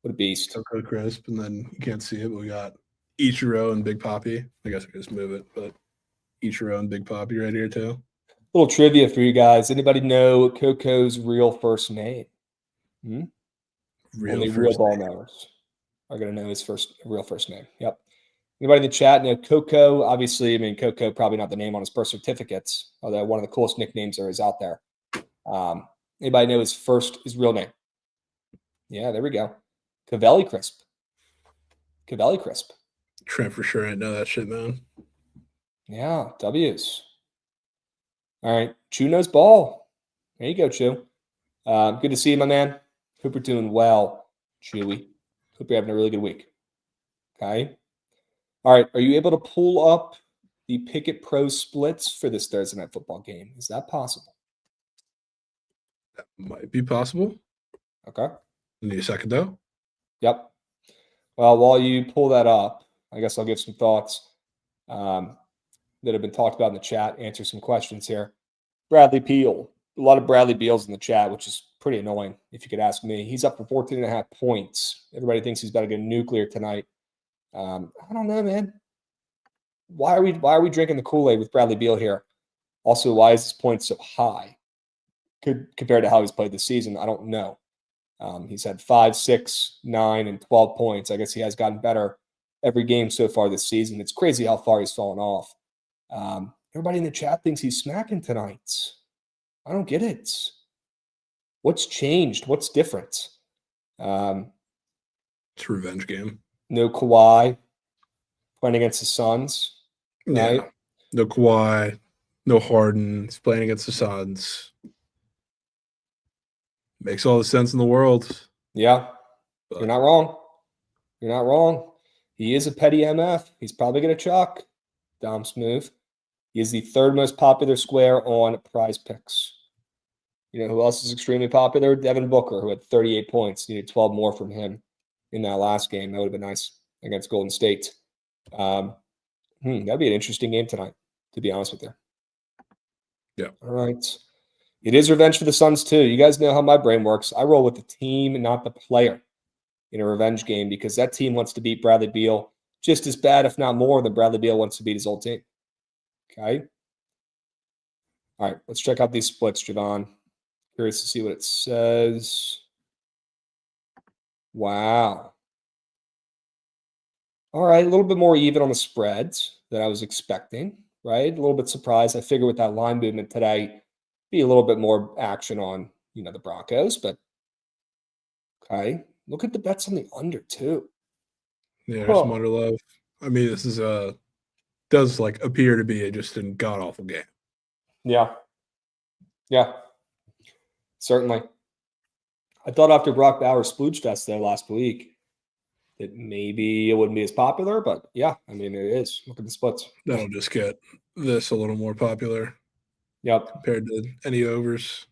What a beast. Coco Crisp, and then you can't see it, but we got Ichiro and Big Poppy. I guess I could just move it, but Ichiro and Big Poppy right here too. Little trivia for you guys. Anybody know Coco's real first name? Only real ball knowers are going to know his real first name. Yep. Anybody in the chat know Coco? Obviously, I mean, Coco probably not the name on his birth certificates, although one of the coolest nicknames there is out there. Anybody know his real name? Yeah, there we go. Cavelli Crisp. Cavelli Crisp. Trent for sure ain't know that shit, man. Yeah, W's. All right, Chew knows ball. There you go, Chew. Good to see you, my man. Hope you're doing well, Chewy. Hope you're having a really good week. Okay. All right, are you able to pull up the Pickett Pro splits for this Thursday night football game? Is that possible? That might be possible. Okay. Need a second, though? Yep. Well, while you pull that up, I guess I'll give some thoughts that have been talked about in the chat, answer some questions here. Bradley Beal. A lot of Bradley Beals in the chat, which is pretty annoying, if you could ask me. He's up for 14.5 points. Everybody thinks he's about to go nuclear tonight. I don't know, man. Why are we drinking the Kool-Aid with Bradley Beal here? Also, why is his point so high compared to how he's played this season? I don't know. He's had 5, 6, 9, and 12 points. I guess he has gotten better every game so far this season. It's crazy how far he's fallen off. Everybody in the chat thinks he's smacking tonight. I don't get it. What's changed? What's different? It's a revenge game. No Kawhi playing against the Suns. Right? Yeah. No Kawhi. No Harden. He's playing against the Suns. Makes all the sense in the world. Yeah. But you're not wrong. You're not wrong. He is a petty MF. He's probably going to chalk. Dom Smooth. He is the third most popular square on Prize Picks. You know who else is extremely popular? Devin Booker, who had 38 points. Needed 12 more from him in that last game. That would have been nice against Golden State. That'd be an interesting game tonight, to be honest with you. Yeah. All right. It is revenge for the Suns, too. You guys know how my brain works. I roll with the team and not the player in a revenge game because that team wants to beat Bradley Beal just as bad, if not more, than Bradley Beal wants to beat his old team. Okay? All right. Let's check out these splits, Jovan. Curious to see what it says. Wow. All right, a little bit more even on the spreads than I was expecting, right? A little bit surprised. I figured with that line movement today, be a little bit more action on, the Broncos, but okay. Look at the bets on the under too. Yeah, there's some under love. I mean, this is does appear to be just a god awful game. Yeah. Certainly. I thought after Brock Bowers' splooge fest there last week that maybe it wouldn't be as popular, but yeah, I mean, it is. Look at the splits. That'll just get this a little more popular. Yep. Compared to any overs.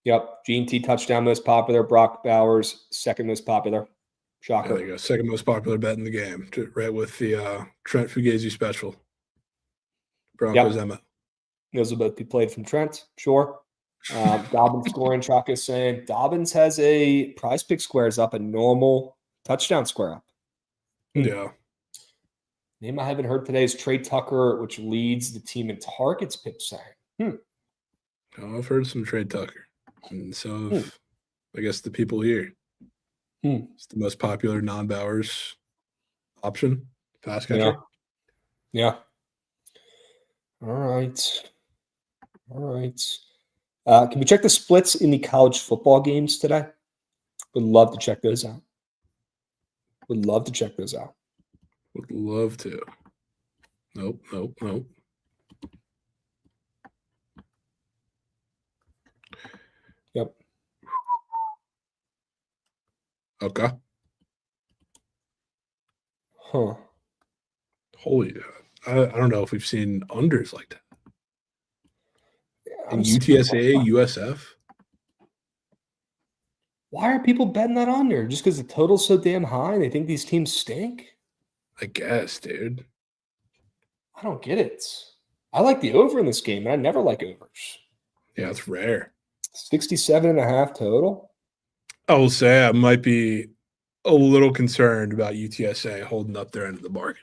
Yep. G&T touchdown most popular. Brock Bowers, second most popular. Shocker. There you go. Second most popular bet in the game, right with the Trent Fugazi special. Broncos Emma. Those will both be played from Trent, sure. Dobbins scoring. Chuck is saying Dobbins has a Prize Pick squares up, a normal touchdown square up. Yeah. Name I haven't heard today is Trey Tucker, which leads the team in targets, Pip saying. Oh, I've heard some Trey Tucker. And so, I guess the people here, it's the most popular non-Bowers option, pass catcher. Yeah. All right. Can we check the splits in the college football games today? Would love to check those out. Would love to. Nope. Yep. Okay. Huh. Holy, I don't know if we've seen unders like that. I'm In UTSA, USF. Why are people betting that under? Just because the total's so damn high and they think these teams stink? I guess, dude. I don't get it. I like the over in this game, and I never like overs. Yeah, it's rare. 67.5 total. I will say I might be a little concerned about UTSA holding up their end of the bargain.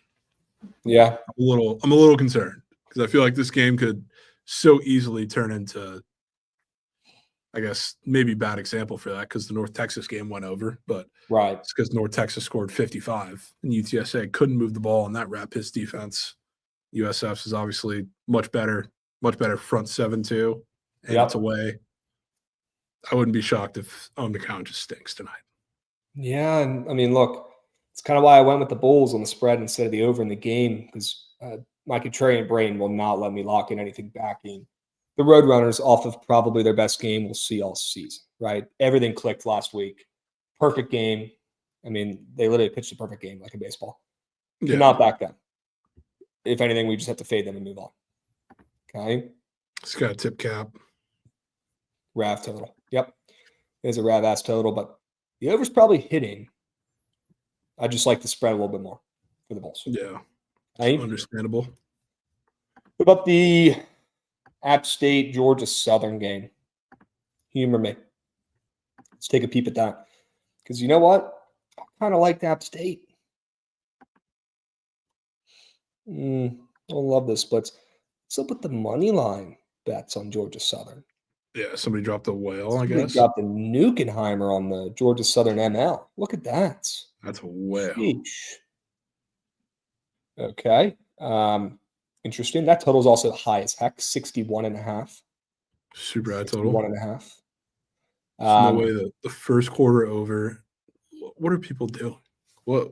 Yeah. I'm a little concerned because I feel like this game could so easily turn into, I guess, maybe bad example for that because the North Texas game went over, but right. It's because North Texas scored 55 and UTSA couldn't move the ball on that rat piss defense. USF's is obviously much better front seven too, and it's away. I wouldn't be shocked if Omnicom just stinks tonight. Yeah, and I mean, look, it's kind of why I went with the Bulls on the spread instead of the over in the game because my contrarian brain will not let me lock in anything backing the Roadrunners off of probably their best game we'll see all season, right? Everything clicked last week. Perfect game. I mean, they literally pitched a perfect game like in baseball. Yeah. Cannot back them. If anything, we just have to fade them and move on. Okay? It's got a tip cap. Rav total. Yep. There's a Rav ass total, but the over's probably hitting. I just like the spread a little bit more for the Bulls. Yeah. Right? Understandable. What about the App State Georgia Southern game? Humor me. Let's take a peep at that. Because you know what? I kind of like App State. I love those splits. What's up with the money line bets on Georgia Southern? Yeah, somebody dropped a whale, I guess. Dropped a Nukenheimer on the Georgia Southern ML. Look at that. That's a whale. Sheesh. Okay. Interesting. That total is also high as heck, 61.5. Super high total. 61.5. There's no way that the first quarter over. What are people doing? What?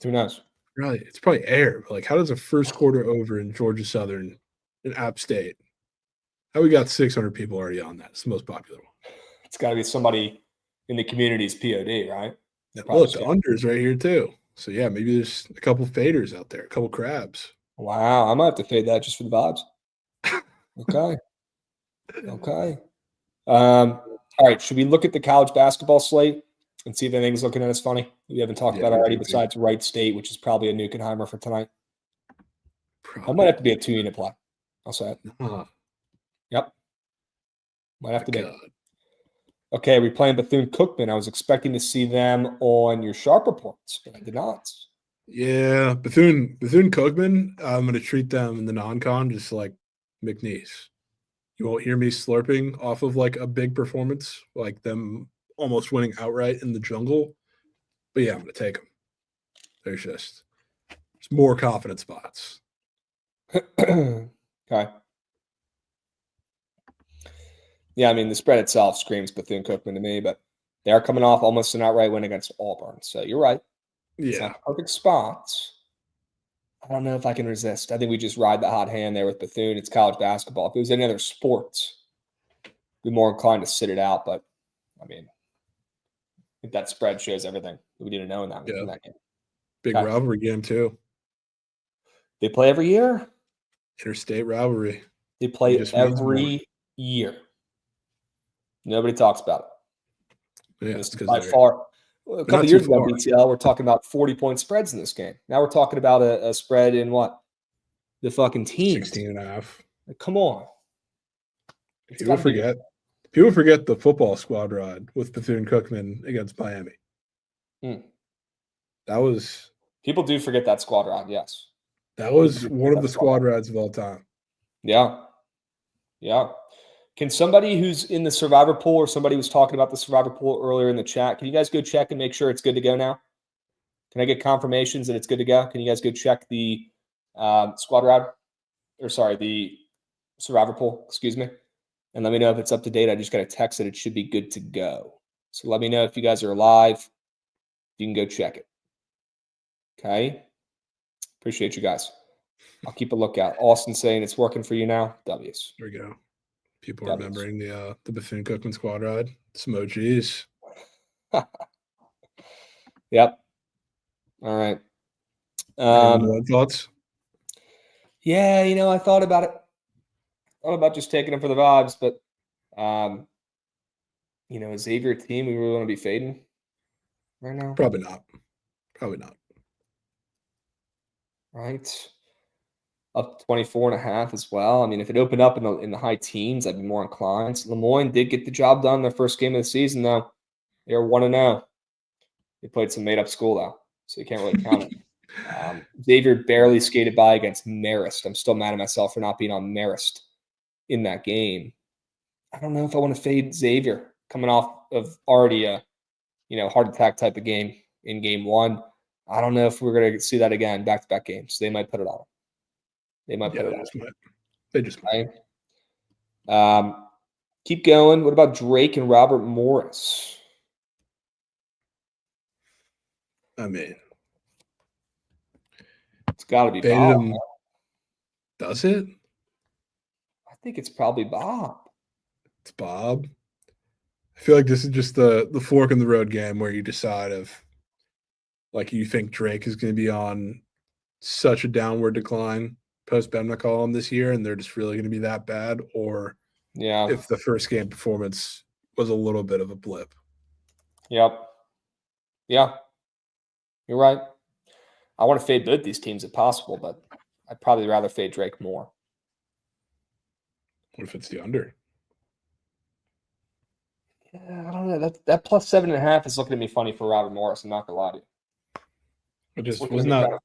Who knows? Really, it's probably air. But like, how does a first quarter over in Georgia Southern in App State? How we got 600 people already on that? It's the most popular one. It's got to be somebody in the community's POD, right? Look, unders right here too. So yeah, maybe there's a couple faders out there, a couple Krabs. Wow, I might have to fade that just for the vibes. Okay. All right. Should we look at the college basketball slate and see if anything's looking at us funny? We haven't talked about already besides Wright State, which is probably a Nukenheimer for tonight. I might have to be a 2-unit play. I'll say it. Yep. Might have to be. Okay, we're playing Bethune-Cookman. I was expecting to see them on your sharp reports, but I did not. Yeah, Bethune-Cookman, I'm going to treat them in the non-con just like McNeese. You won't hear me slurping off of like a big performance, like them almost winning outright in the jungle. But yeah, I'm going to take them. There's more confident spots. Okay. Yeah, I mean, the spread itself screams Bethune-Cookman to me, but they are coming off almost an outright win against Auburn. So you're right. It's not perfect spots. I don't know if I can resist. I think we just ride the hot hand there with Bethune. It's college basketball. If it was any other sports, I'd be more inclined to sit it out. But, I mean, I think that spread shows everything that we need to know in that game. Big rivalry game, too. They play every year? Interstate rivalry. They play every year. Nobody talks about it. Yeah, it's by far. A couple of years ago, BTL, we're talking about 40-point spreads in this game. Now we're talking about a spread in what? The fucking teams. 16.5. Like, come on. People forget the football squad ride with Bethune-Cookman against Miami. That was. People do forget that squad ride, yes. That was one of the squad rides of all time. Yeah. Can somebody who's in the survivor pool, or somebody was talking about the survivor pool earlier in the chat, can you guys go check and make sure it's good to go now? Can I get confirmations that it's good to go? Can you guys go check the squad ride, or sorry, the survivor pool, excuse me, and let me know if it's up to date. I just got a text that it should be good to go. So let me know if you guys are live. You can go check it. Okay. Appreciate you guys. I'll keep a lookout. Austin saying it's working for you now. W's. There we go. People remembering the Bethune-Cookman squad ride. Some OGs. Yep. All right. Any more thoughts? Yeah, I thought about it. Thought about just taking them for the vibes, but a Xavier team we really want to be fading right now? Probably not. Probably not. Right. Up 24.5 as well. I mean, if it opened up in the high teens, I'd be more inclined. So Lemoyne did get the job done their first game of the season, though. They were 1-0. They played some made-up school, though, so you can't really count it. Xavier barely skated by against Marist. I'm still mad at myself for not being on Marist in that game. I don't know if I want to fade Xavier coming off of already a heart attack type of game in game one. I don't know if we're going to see that again back-to-back games. They might put it on. They might put it on. They just might. Keep going. What about Drake and Robert Morris? I mean, it's got to be Bob. Does it? I think it's probably Bob. It's Bob. I feel like this is just the fork in the road game where you decide if, like, you think Drake is going to be on such a downward decline post Ben McCollum this year, and they're just really going to be that bad, or if the first game performance was a little bit of a blip. Yep. Yeah. You're right. I want to fade both these teams if possible, but I'd probably rather fade Drake more. What if it's the under? Yeah, I don't know. That plus 7.5 is looking at me funny for Robert Morris. I'm not gonna lie to you. Wasn't that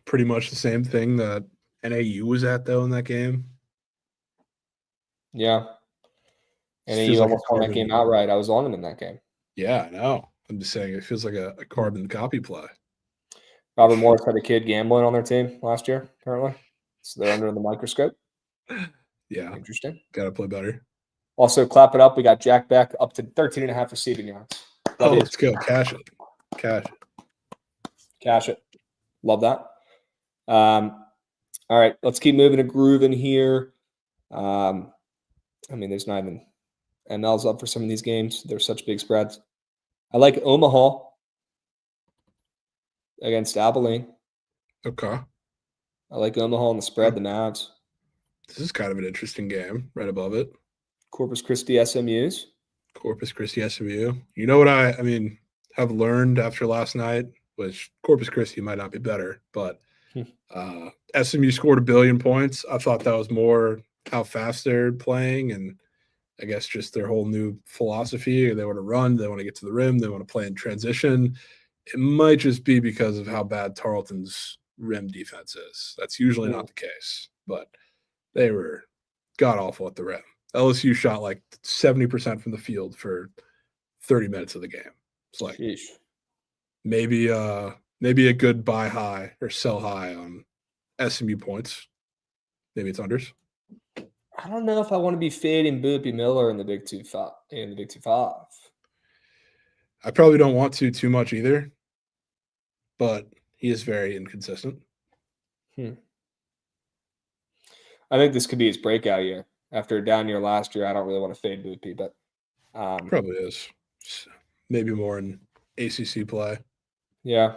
pretty much the same thing that NAU was at, though, in that game? Yeah. NAU almost won that game outright. I was on them in that game. Yeah, I know. I'm just saying it feels like a carbon copy play. Robert Morris had a kid gambling on their team last year, apparently. So they're under the microscope. Yeah. Interesting. Got to play better. Also, clap it up. We got Jack Beck up to 13.5 receiving yards. Let's go. Cash it. Cash it. Love that. All right. Let's keep moving and grooving here. There's not even ML's up for some of these games. They're such big spreads. I like Omaha against Abilene. Okay. I like Omaha on the spread, the Mavs. This is kind of an interesting game right above it. Corpus Christi SMUs. Corpus Christi SMU. You know what I have learned after last night, which Corpus Christi might not be better, but SMU scored 1 billion points. I thought that was more how fast they're playing, and I guess just their whole new philosophy. They want to run, they want to get to the rim, they want to play in transition. It might just be because of how bad Tarleton's rim defense is. That's usually not the case, but they were god-awful at the rim. LSU shot like 70% from the field for 30 minutes of the game. It's like maybe a good buy high or sell high on SMU points. Maybe it's unders. I don't know if I want to be fading Boopy Miller in the Big 2-5. I probably don't want to too much either, but he is very inconsistent. I think this could be his breakout year. After a down year last year, I don't really want to fade Boopy, but probably is. Maybe more in ACC play. Yeah.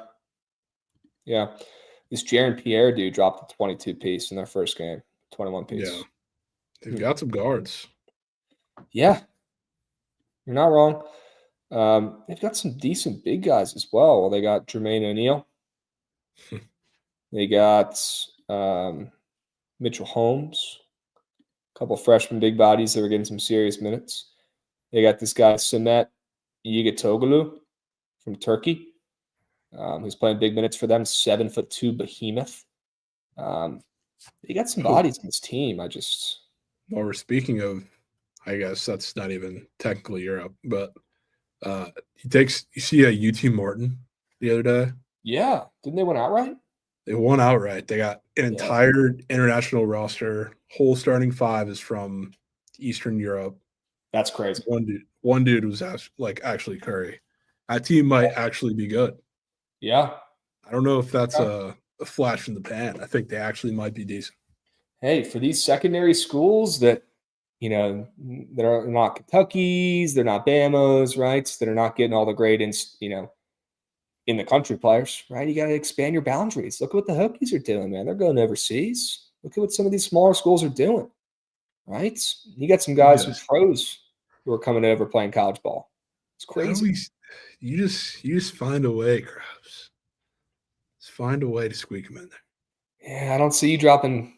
This Jaron Pierre dude dropped a 22 piece in their first game, 21 piece. Yeah. They've got some guards. Yeah. You're not wrong. They've got some decent big guys as well. They got Jermaine O'Neal. They got Mitchell Holmes. A couple freshman big bodies that were getting some serious minutes. They got this guy, Samet Yigatoglu from Turkey, who's playing big minutes for them, 7'2" behemoth. They got some bodies in this team. Well, we're speaking of I guess that's not even technically Europe, but you see a UT Martin the other day. Yeah. Didn't they win outright? They won outright. They got an entire international roster. Whole starting five is from Eastern Europe. That's crazy. One dude was actually Curry. That team might actually be good. Yeah. I don't know if that's a flash in the pan. I think they actually might be decent. Hey, for these secondary schools that, that are not Kentucky's, they're not Bama's, right? That are not getting all the great, in the country players, right? You got to expand your boundaries. Look at what the Hokies are doing, man. They're going overseas. Look at what some of these smaller schools are doing, right? You got some guys who pros who are coming over playing college ball. It's crazy. You just find a way, Krabs. Just find a way to squeak them in there. Yeah, I don't see you dropping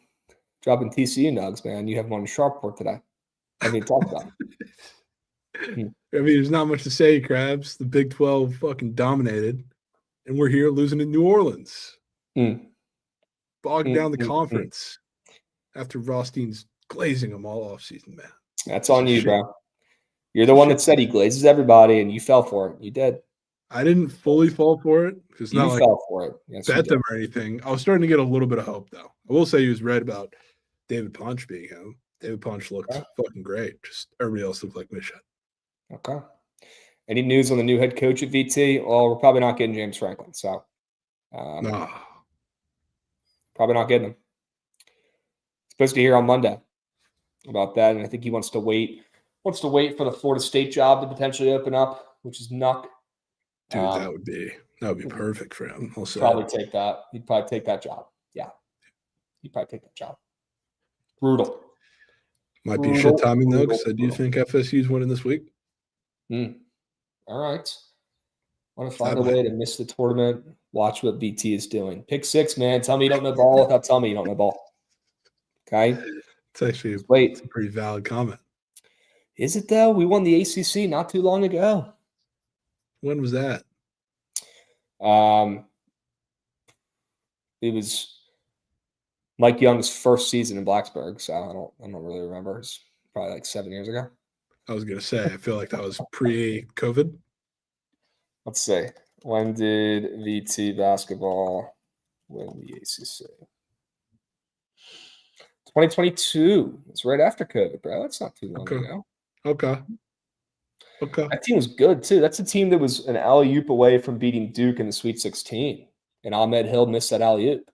TCU nugs, man. You have them on your sharp report today. I haven't even talked about them. I mean, there's not much to say, Krabs. The Big 12 fucking dominated, and we're here losing in New Orleans. Bogged down the conference after Rothstein's glazing them all offseason, man. That's on you, bro. You're the one that said he glazes everybody, and you fell for it. You did. I didn't fully fall for it. It's not like fell for it. Yes, bet them or anything. I was starting to get a little bit of hope, though. I will say he was right about David Punch being him. David Punch looked fucking great. Just everybody else looked like shit. Okay. Any news on the new head coach at VT? Well, we're probably not getting James Franklin, so no. Probably not getting him. Supposed to hear on Monday about that, and I think he wants to wait for the Florida State job to potentially open up, which is Nuck. Dude, that would be perfect for him. Probably take that. He'd probably take that job. Yeah. He'd probably take that job. Brutal. Might be shit timing, though, because I do think FSU's winning this week. All right. Want to find a way to miss the tournament. Watch what VT is doing. Pick six, man. Tell me you don't know ball without telling me you don't know ball. Okay? It's actually a pretty valid comment. Is it, though? We won the ACC not too long ago. When was that? It was Mike Young's first season in Blacksburg, so I don't really remember. It's probably like 7 years ago. I was gonna say, I feel like that was pre-COVID. Let's see. When did VT basketball win the ACC? 2022. It's right after COVID, bro. That's not too long ago. Okay. That team was good, too. That's a team that was an alley-oop away from beating Duke in the Sweet 16. And Ahmed Hill missed that alley-oop.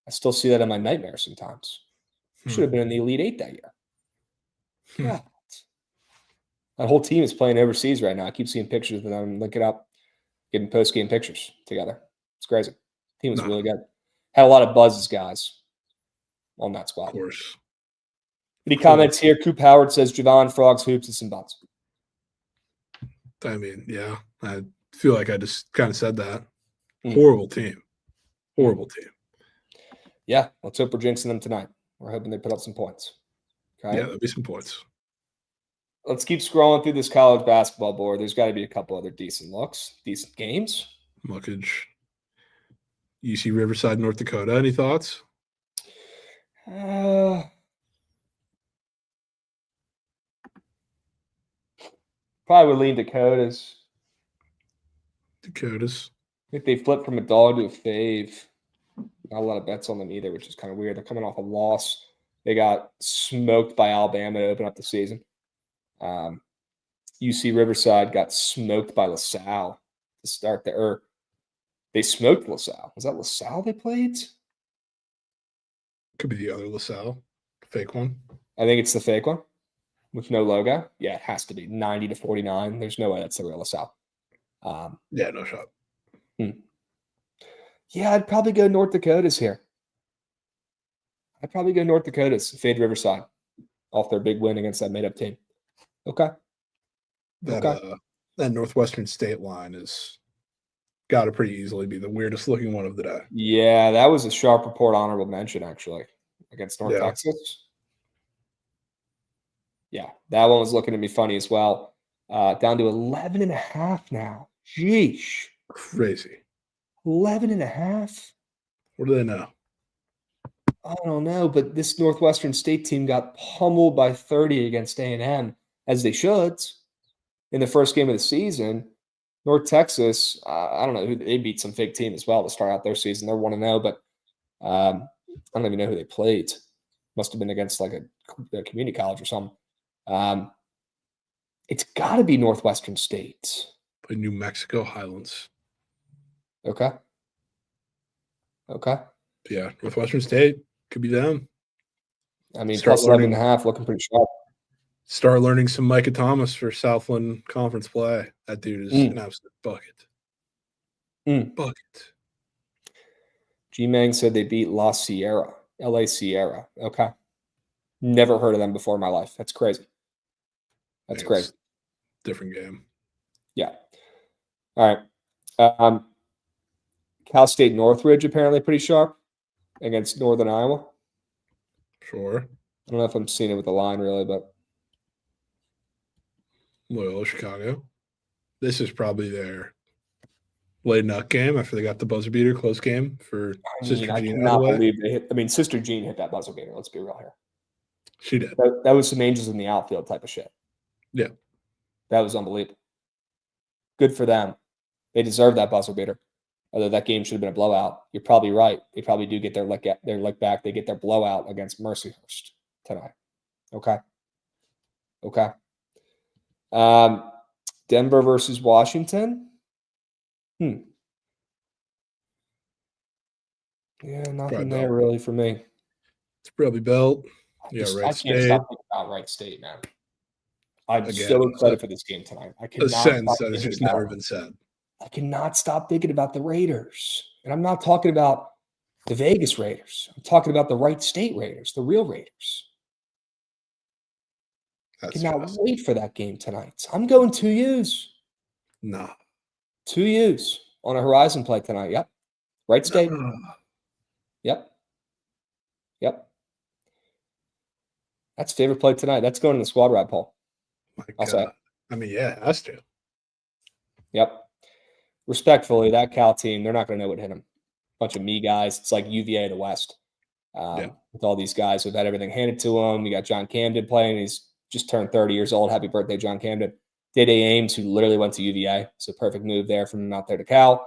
I still see that in my nightmares sometimes. Should have been in the Elite Eight that year. Yeah. That whole team is playing overseas right now. I keep seeing pictures of them linking up, getting post-game pictures together. It's crazy. Team was really good. Had a lot of buzzes, guys, on that squad. Of course. Any comments here? Coop Howard says Jovan, Frogs, Hoops, and some butts. I mean, yeah. I feel like I just kind of said that. Horrible team. Horrible team. Yeah. Let's hope we're jinxing them tonight. We're hoping they put up some points. Okay? Yeah, there'll be some points. Let's keep scrolling through this college basketball board. There's got to be a couple other decent looks, decent games. Muckage. UC Riverside, North Dakota. Any thoughts? Probably would lean Dakotas. I think they flipped from a dog to a fave. Not a lot of bets on them either, which is kind of weird. They're coming off a loss. They got smoked by Alabama to open up the season. UC Riverside got smoked by LaSalle to start they smoked LaSalle. Was that LaSalle they played? Could be the other LaSalle. Fake one. I think it's the fake one with no logo. Yeah, it has to be 90-49. There's no way that's the real LaSalle. Yeah, no shot. Yeah, I'd probably go North Dakotas here. I'd probably go North Dakotas, fade Riverside off their big win against that made-up team. Okay. That Northwestern State line is got to pretty easily be the weirdest looking one of the day. Yeah, that was a sharp report honorable mention, actually, against North Texas. Yeah, that one was looking at me funny as well. Down to 11.5 now. Sheesh. Crazy. 11.5. What do they know? I don't know, but this Northwestern State team got pummeled by 30 against A&M, as they should, in the first game of the season. North Texas, I don't know who they beat, some fake team as well to start out their season. They're 1-0, but I don't even know who they played. Must have been against like a community college or something. It's got to be Northwestern State. Play New Mexico Highlands. Okay. Yeah, Northwestern State could be them. I mean, plus 11.5, looking pretty sharp. Start learning some Micah Thomas for Southland Conference play. That dude is an absolute bucket. Bucket. G-Mang said they beat La Sierra. Okay. Never heard of them before in my life. That's crazy. That's crazy. Different game. Yeah. All right. Cal State Northridge apparently pretty sharp against Northern Iowa. Sure. I don't know if I'm seeing it with the line really, but Loyola Chicago. This is probably their late nut game after they got the buzzer beater, close game for Sister Jean. I cannot believe they hit. I mean, Sister Jean hit that buzzer beater. Let's be real here. She did. That was some angels in the outfield type of shit. Yeah. That was unbelievable. Good for them. They deserve that buzzer beater. Although that game should have been a blowout. You're probably right. They probably do get their lick back. They get their blowout against Mercyhurst tonight. Okay. Denver versus Washington. Yeah, nothing there really for me. It's probably Belt. Yeah, I can't stop thinking about Wright State, man. I'm so excited for this game tonight. I cannot. A sentence that has just never been said. I cannot stop thinking about the Raiders. And I'm not talking about the Vegas Raiders. I'm talking about the Wright State Raiders, the real Raiders. I cannot wait for that game tonight. I'm going 2U's. No. 2U's on a Horizon play tonight. Yep. Wright State. Yep. That's favorite play tonight. That's going in the squad ride poll. I'll say. I mean, yeah, it has to. Yep. Respectfully, that Cal team, they're not going to know what hit them. Bunch of me guys. It's like UVA of the West. With all these guys who've had everything handed to them. You got John Camden playing. He's just turned 30 years old. Happy birthday, John Camden. Day Ames, who literally went to UVA. So perfect move there from him out there to Cal.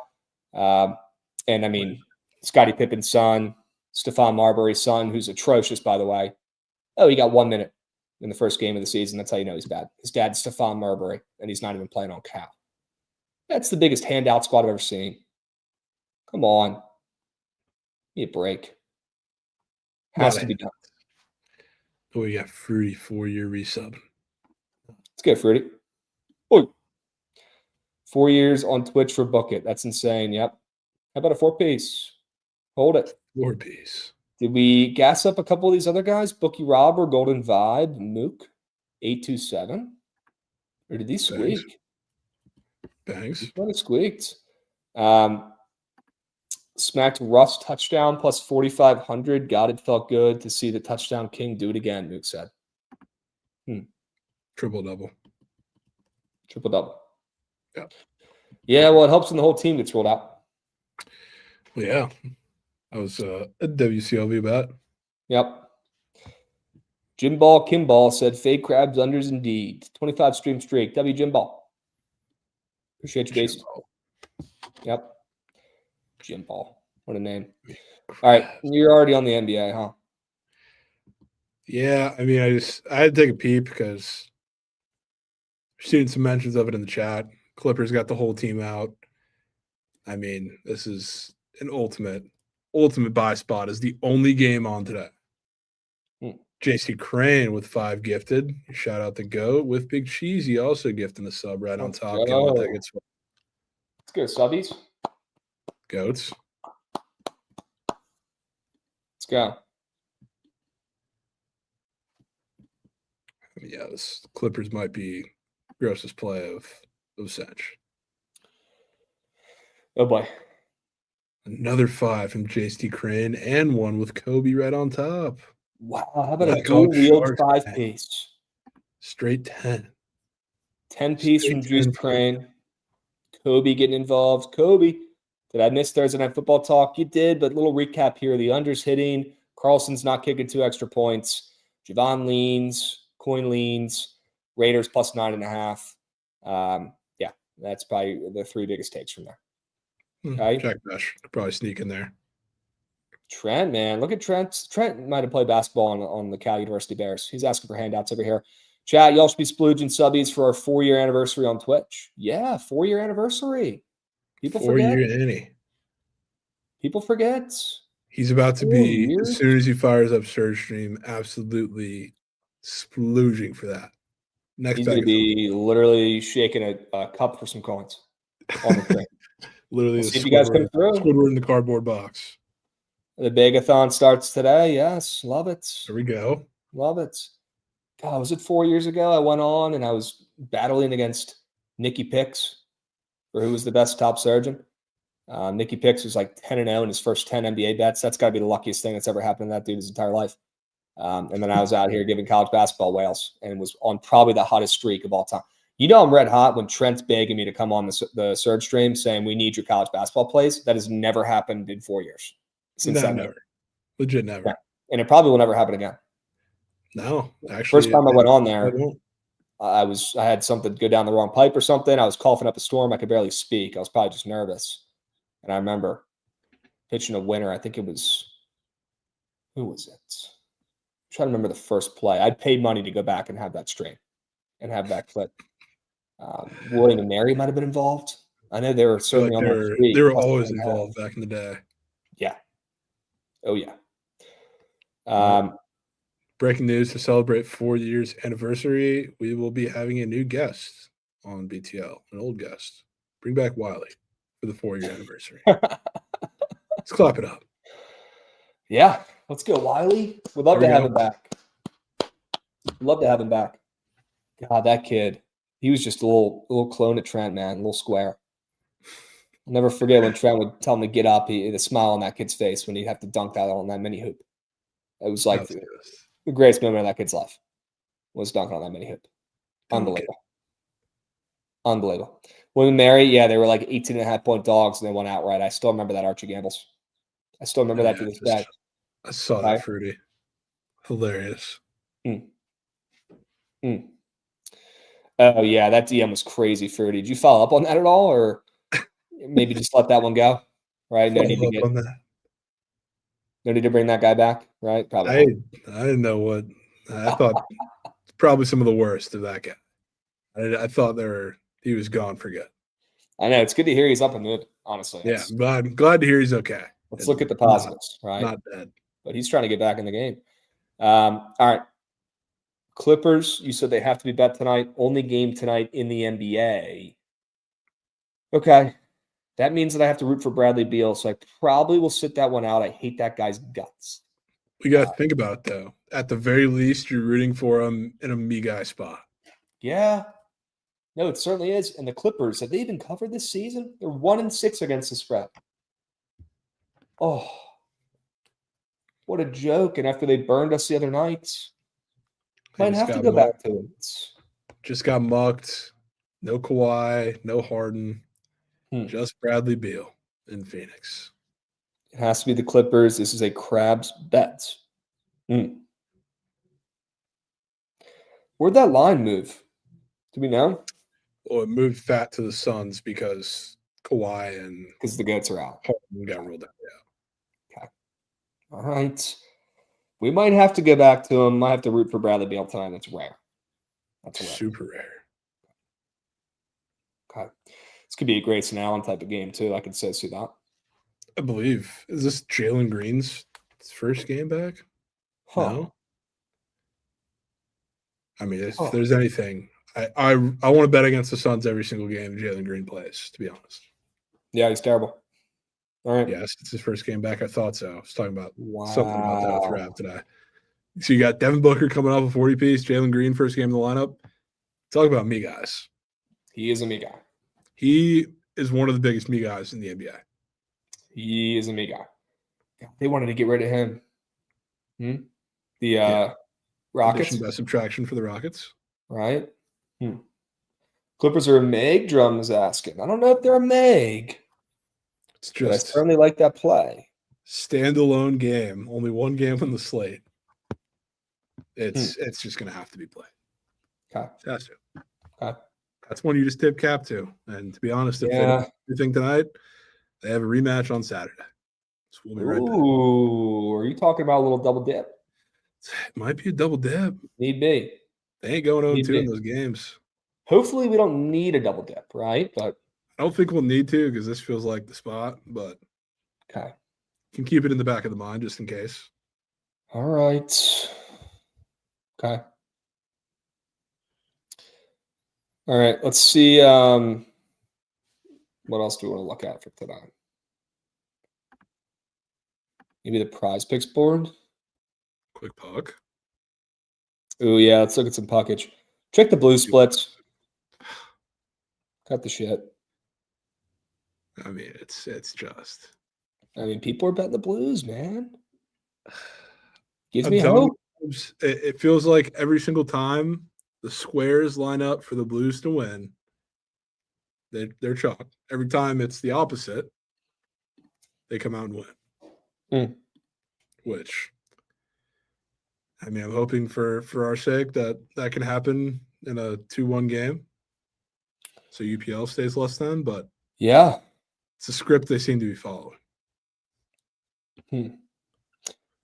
And I mean, Scottie Pippen's son, Stephon Marbury's son, who's atrocious, by the way. Oh, he got 1 minute in the first game of the season. That's how you know he's bad. His dad's Stephon Marbury, and he's not even playing on Cal. That's the biggest handout squad I've ever seen. Come on. Give me a break. Has to be done. Oh, we got Fruity 4-year resub. Let's go, Fruity. Oh, 4 years on Twitch for Bookit. That's insane. Yep. How about a 4-piece? Hold it. 4-piece. Did we gas up a couple of these other guys? Bookie Robber, Golden Vibe, Mook, 827? Or did these squeak? Thanks. These might have squeaked. Smacked Russ touchdown plus 4,500. God, it felt good to see the touchdown king do it again, Mook said. Triple-double. Yeah. Yeah, well, it helps when the whole team gets rolled out. Well, yeah. I was a WCLV bet. Yep. Jim Ball, Kim Ball said fake Krabs unders indeed. 25 stream streak. W Jim Ball. Appreciate you, Beast. Yep. Jim Ball. What a name. All right. You're already on the NBA, huh? Yeah. I mean, I had to take a peep because I've seen some mentions of it in the chat. Clippers got the whole team out. I mean, this is an ultimate buy spot. Is the only game on today. JC Crane with 5 gifted. Shout out to Goat with Big Cheesy also gifting the sub right on top. Let's go, subbies. Goats. Let's go. Yeah, this Clippers might be grossest play of Cinch. Oh boy. Another 5 from JC Crane and 1 with Kobe right on top. Wow, how about a dual-wheeled 5-piece? Straight 10. 10-piece from Juice Crane. Kobe getting involved. Kobe, did I miss Thursday Night Football talk? You did, but little recap here. The unders hitting. Carlson's not kicking 2 extra points. Jovan leans. Coin leans. Raiders plus 9.5. Yeah, that's probably the 3 biggest takes from there. Okay. Jack Bush could probably sneak in there. Trent, man. Look at Trent. Trent might have played basketball on the Cal University Bears. He's asking for handouts over here. Chat, y'all should be splooging subbies for our 4-year anniversary on Twitch. Yeah, 4-year anniversary. People forget. 4-year Annie. People forget. He's about to 4 be, years? as soon as he fires up Surge Stream, absolutely splooging for that. Next He's going to be literally shaking a cup for some coins on the thing. Literally, We'll see if you guys come through. Squidward in the cardboard box. The Begathon starts today. Yes, love it. There we go. Love it. God, was it 4 years ago? I went on and I was battling against Nicky Picks for who was the best top surgeon. Nicky Picks was like 10-0 in his first 10 NBA bets. That's got to be the luckiest thing that's ever happened to that dude his entire life. And then I was out here giving college basketball whales and was on probably the hottest streak of all time. You know I'm red hot when Trent's begging me to come on the Surge stream saying we need your college basketball plays. That has never happened in 4 years. Since then, never. Legit never. Yeah. And it probably will never happen again. No, actually. First time I went on there, I had something go down the wrong pipe or something. I was coughing up a storm. I could barely speak. I was probably just nervous. And I remember pitching a winner. I think it was, who was it? I'm trying to remember the first play. I'd paid money to go back and have that stream and have that clip. William and Mary might have been involved. I know they were certainly on that streak. They were always involved back in the day. Yeah. Oh, yeah. Breaking news: to celebrate 4 years anniversary, we will be having a new guest on BTL, an old guest. Bring back Wiley for the 4-year anniversary. Let's clap it up. Yeah, let's go, Wiley. We'd love to have him back. Love to have him back. God, that kid. He was just a little clone at Trent, man, a little square. I'll never forget when Trent would tell him to get up, the smile on that kid's face when he'd have to dunk that on that mini hoop. It was like the greatest moment of that kid's life was dunking on that mini hoop. Unbelievable. Unbelievable. William and Mary, yeah, they were like 18.5-point dogs and they went outright. I still remember that Archie Gambles. I still remember that to this day. I saw that, Fruity. Hilarious. Oh, yeah, that DM was crazy, Fruity. Did you follow up on that at all, or maybe just let that one go? Right? No need to bring that guy back, right? Probably. I didn't know what I thought. Probably some of the worst of that guy. I thought he was gone for good. I know, it's good to hear he's up and moving, honestly. Yeah, but I'm glad to hear he's okay. Let's look at the positives, right? Not dead. But he's trying to get back in the game. All right. Clippers, you said they have to be bet tonight. Only game tonight in the NBA. Okay. That means that I have to root for Bradley Beal, so I probably will sit that one out. I hate that guy's guts. We got to think about it, though. At the very least, you're rooting for him in a me guy spot. Yeah. No, it certainly is. And the Clippers, have they even covered this season? They're 1-6 against the spread. Oh, what a joke. And after they burned us the other night, might have to go back to it. Just got mucked. No Kawhi, no Harden. Just Bradley Beal in Phoenix. It has to be the Clippers. This is a Krabs bet. Where'd that line move? Do we know? Well, it moved fat to the Suns because Kawhi and the goats are out. Harden got ruled out. Yeah. Okay. All right. We might have to go back to him. Might have to root for Bradley Beal tonight. That's rare. That's rare. Super rare. Okay. This could be a Grayson Allen type of game, too. I could say see that. I believe. Is this Jalen Green's first game back? No. I mean, if there's anything, I want to bet against the Suns every single game Jalen Green plays, to be honest. Yeah, he's terrible. All right. Yes, it's his first game back. I thought so. I was talking about something about that with Rap today. So you got Devin Booker coming off a 40-piece, Jalen Green first game in the lineup. Talk about me guys. He is a me guy. He is one of the biggest me guys in the NBA. He is a me guy. They wanted to get rid of him. The Rockets. Addition by subtraction for the Rockets. Right. Clippers are a Meg, Drums asking. I don't know if they're a Meg. It's just, I certainly like that play. standalone game, only one game on the slate. It's just gonna have to be played. Okay. It has to. Okay. That's one you just tip cap to. And to be honest, if they don't do anything tonight, they have a rematch on Saturday. So we'll be right back. Ooh, are you talking about a little double dip? It might be a double dip. Need be. They ain't going 0-2 in those games. Hopefully, we don't need a double dip, right? But I don't think we'll need to because this feels like the spot, but okay. Can keep it in the back of the mind just in case. All right. Okay. All right. Let's see. What else do we want to look at for tonight? Maybe the prize picks board. Quick puck. Oh yeah, let's look at some puckage. Check the blue splits. Cut the shit. I mean, it's just. I mean, people are betting the Blues, man. Gives I'm me telling hope. you, it feels like every single time the squares line up for the Blues to win, they're chalk. Every time it's the opposite, they come out and win. Which, I mean, I'm hoping for our sake that can happen in a 2-1 game. So UPL stays less than, but yeah, it's a script they seem to be following. We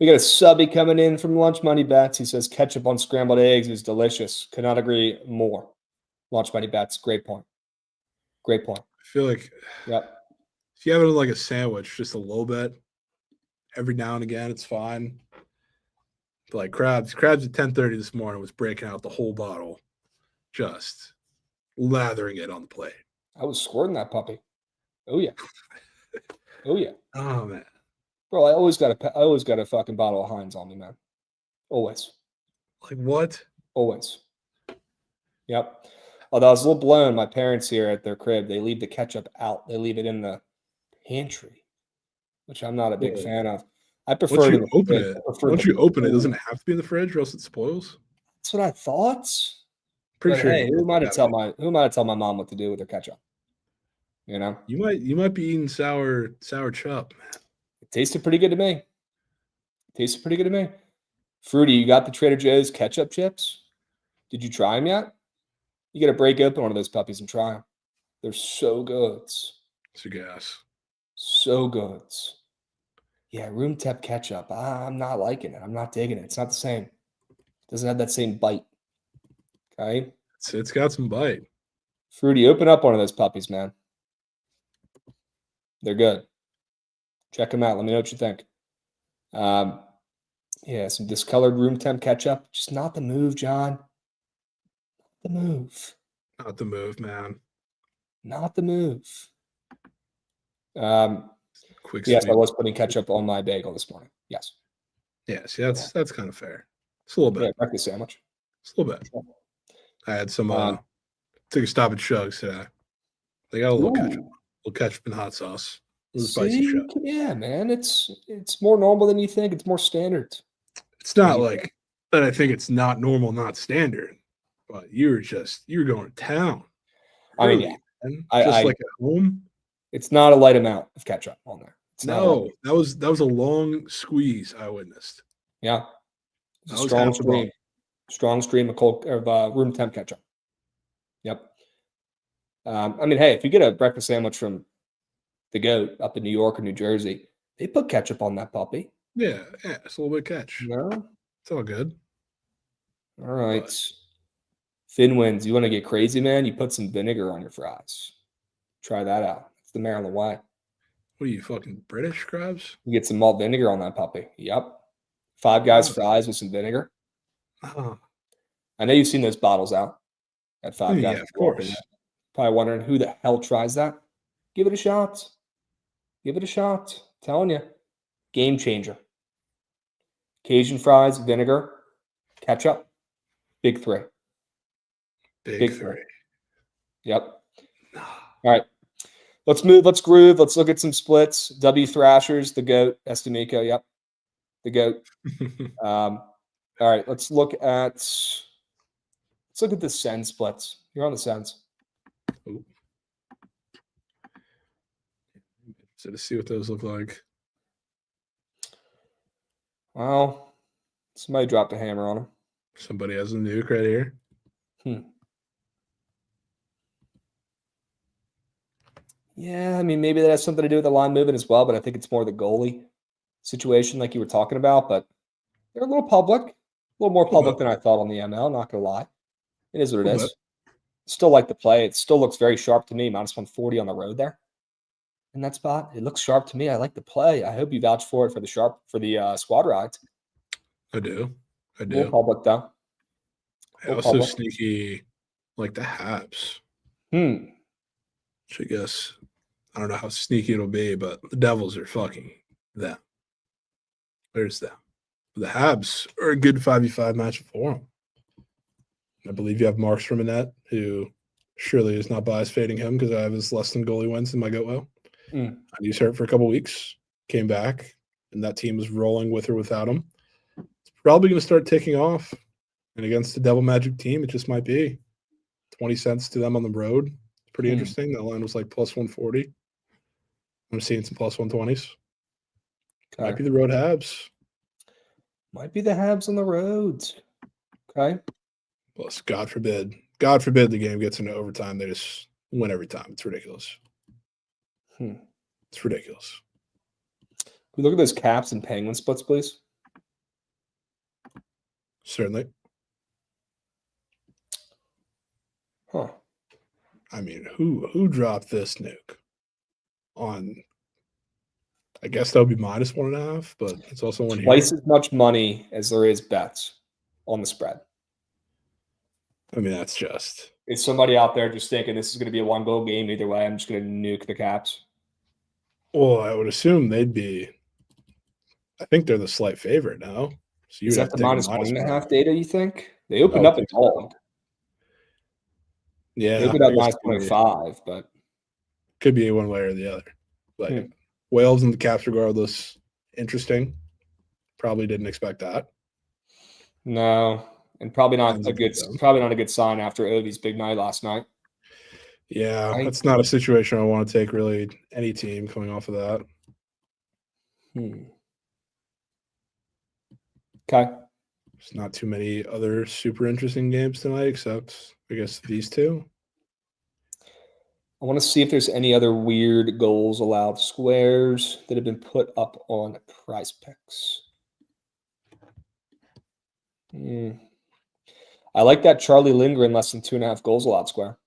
got a subby coming in from Lunch Money Bets. He says ketchup on scrambled eggs is delicious. Could not agree more. Lunch Money Bets, great point. Great point. I feel like if you have it like a sandwich, just a little bit, every now and again, it's fine. But like Krabs at 10:30 this morning was breaking out the whole bottle, just lathering it on the plate. I was squirting that puppy. Oh yeah. Oh yeah. Oh man. Bro, I always got a fucking bottle of Heinz on me, man. Always. Like what? Always. Yep. Although I was a little blown, my parents here at their crib, they leave the ketchup out. They leave it in the pantry, which I'm not a big fan of. I prefer Once it in you the open fridge. it, once you open it, doesn't it have to be in the fridge or else it spoils? That's what I thought. Pretty But sure. hey, who am I to tell my mom what to do with her ketchup? You know? You might be eating sour chop, man. It tasted pretty good to me. Fruity, you got the Trader Joe's ketchup chips? Did you try them yet? You got to break open one of those puppies and try them. They're so good. It's a gas. So good. Yeah, room temp ketchup. I'm not liking it. I'm not digging it. It's not the same. It doesn't have that same bite. Okay? It's got some bite. Fruity, open up one of those puppies, man. They're good. Check them out. Let me know what you think. Yeah, some discolored room temp ketchup. Just not the move, John. The move. Not the move, man. Not the move. Quick. Yes, I was putting ketchup on my bagel this morning. Yes. Yeah, see, that's kind of fair. It's a little bit. Yeah, breakfast sandwich. It's a little bit. I had some took a stop at Shugs today. They got a little ketchup and hot sauce. A little spicy shit. Yeah, man. It's more normal than you think. It's more standard. It's not like that. I think it's not normal, not standard. But you were going to town. Early, yeah. Just like at home. It's not a light amount of ketchup on there. No, that was a long squeeze I witnessed. Yeah, it's a strong stream of room temp ketchup. Yep. I mean, hey, if you get a breakfast sandwich from the Goat up in New York or New Jersey, they put ketchup on that puppy. Yeah, it's a little bit of catch. No, it's all good. All right. Finn wins. You want to get crazy, man? You put some vinegar on your fries. Try that out. It's the Maryland way. What are you, fucking British, Krabs? You get some malt vinegar on that puppy. Yep. Five Guys fries with some vinegar. I know you've seen those bottles out at Five Guys. Yeah, of course. Probably wondering who the hell tries that. Give it a shot. Give it a shot. I'm telling you. Game changer. Cajun fries, vinegar, ketchup. Big three. Big three. Yep. All right. Let's move. Let's groove. Let's look at some splits. W Thrashers, the GOAT, Estemico. Yep. The GOAT. All right. Let's look at the Send splits. You're on the Sends. So to see what those look like. Well, somebody dropped a hammer on him. Somebody has a nuke right here. Yeah, I mean, maybe that has something to do with the line movement as well, but I think it's more the goalie situation like you were talking about. But they're a little more A little public bit. than I thought on the ML, not going to lie. It is what it A little is. Still like the play. It still looks very sharp to me. Minus 140 on the road there in that spot. It looks sharp to me. I like the play. I hope you vouch for it for the squad rides. I do. A little public, though. I also sneaky like the Habs. Which I guess I don't know how sneaky it'll be, but the Devils are fucking them. There's them. The Habs are a good 5v5 matchup for them. I believe you have Markstrom in that, who surely is not bias fading him because I have his less than goalie wins in my GoWo. And he's hurt for a couple weeks, came back, and that team is rolling with or without him. It's probably going to start ticking off. And against the Devil Magic team, it just might be 20 cents to them on the road. It's pretty interesting. That line was like plus 140. I'm seeing some plus 120s. Okay. Might be the road Habs. Might be the Habs on the roads. Okay. Plus, God forbid the game gets into overtime. They just win every time. It's ridiculous. It's ridiculous. Can we look at those Caps and Penguin splits, please? Certainly. Huh. I mean, who dropped this nuke on? I guess that would be minus 1.5, but it's also one here. Twice as much money as there is bets on the spread. I mean, that's just. Is somebody out there just thinking this is going to be a one-goal game either way? I'm just going to nuke the Caps. Well, I would assume they'd be. I think they're the slight favorite now. So is that the minus 1.5 data? You think they opened up a dog? Yeah, they opened up minus 0.5, but could be one way or the other. But Wales and the Caps, regardless, interesting. Probably didn't expect that. No, and probably not a good sign after Ovi's big night last night. Yeah, that's not a situation I want to take really any team coming off of that. Okay. There's not too many other super interesting games tonight except, I guess, these two. I want to see if there's any other weird goals allowed squares that have been put up on Prize Picks. I like that Charlie Lindgren less than 2.5 goals allowed square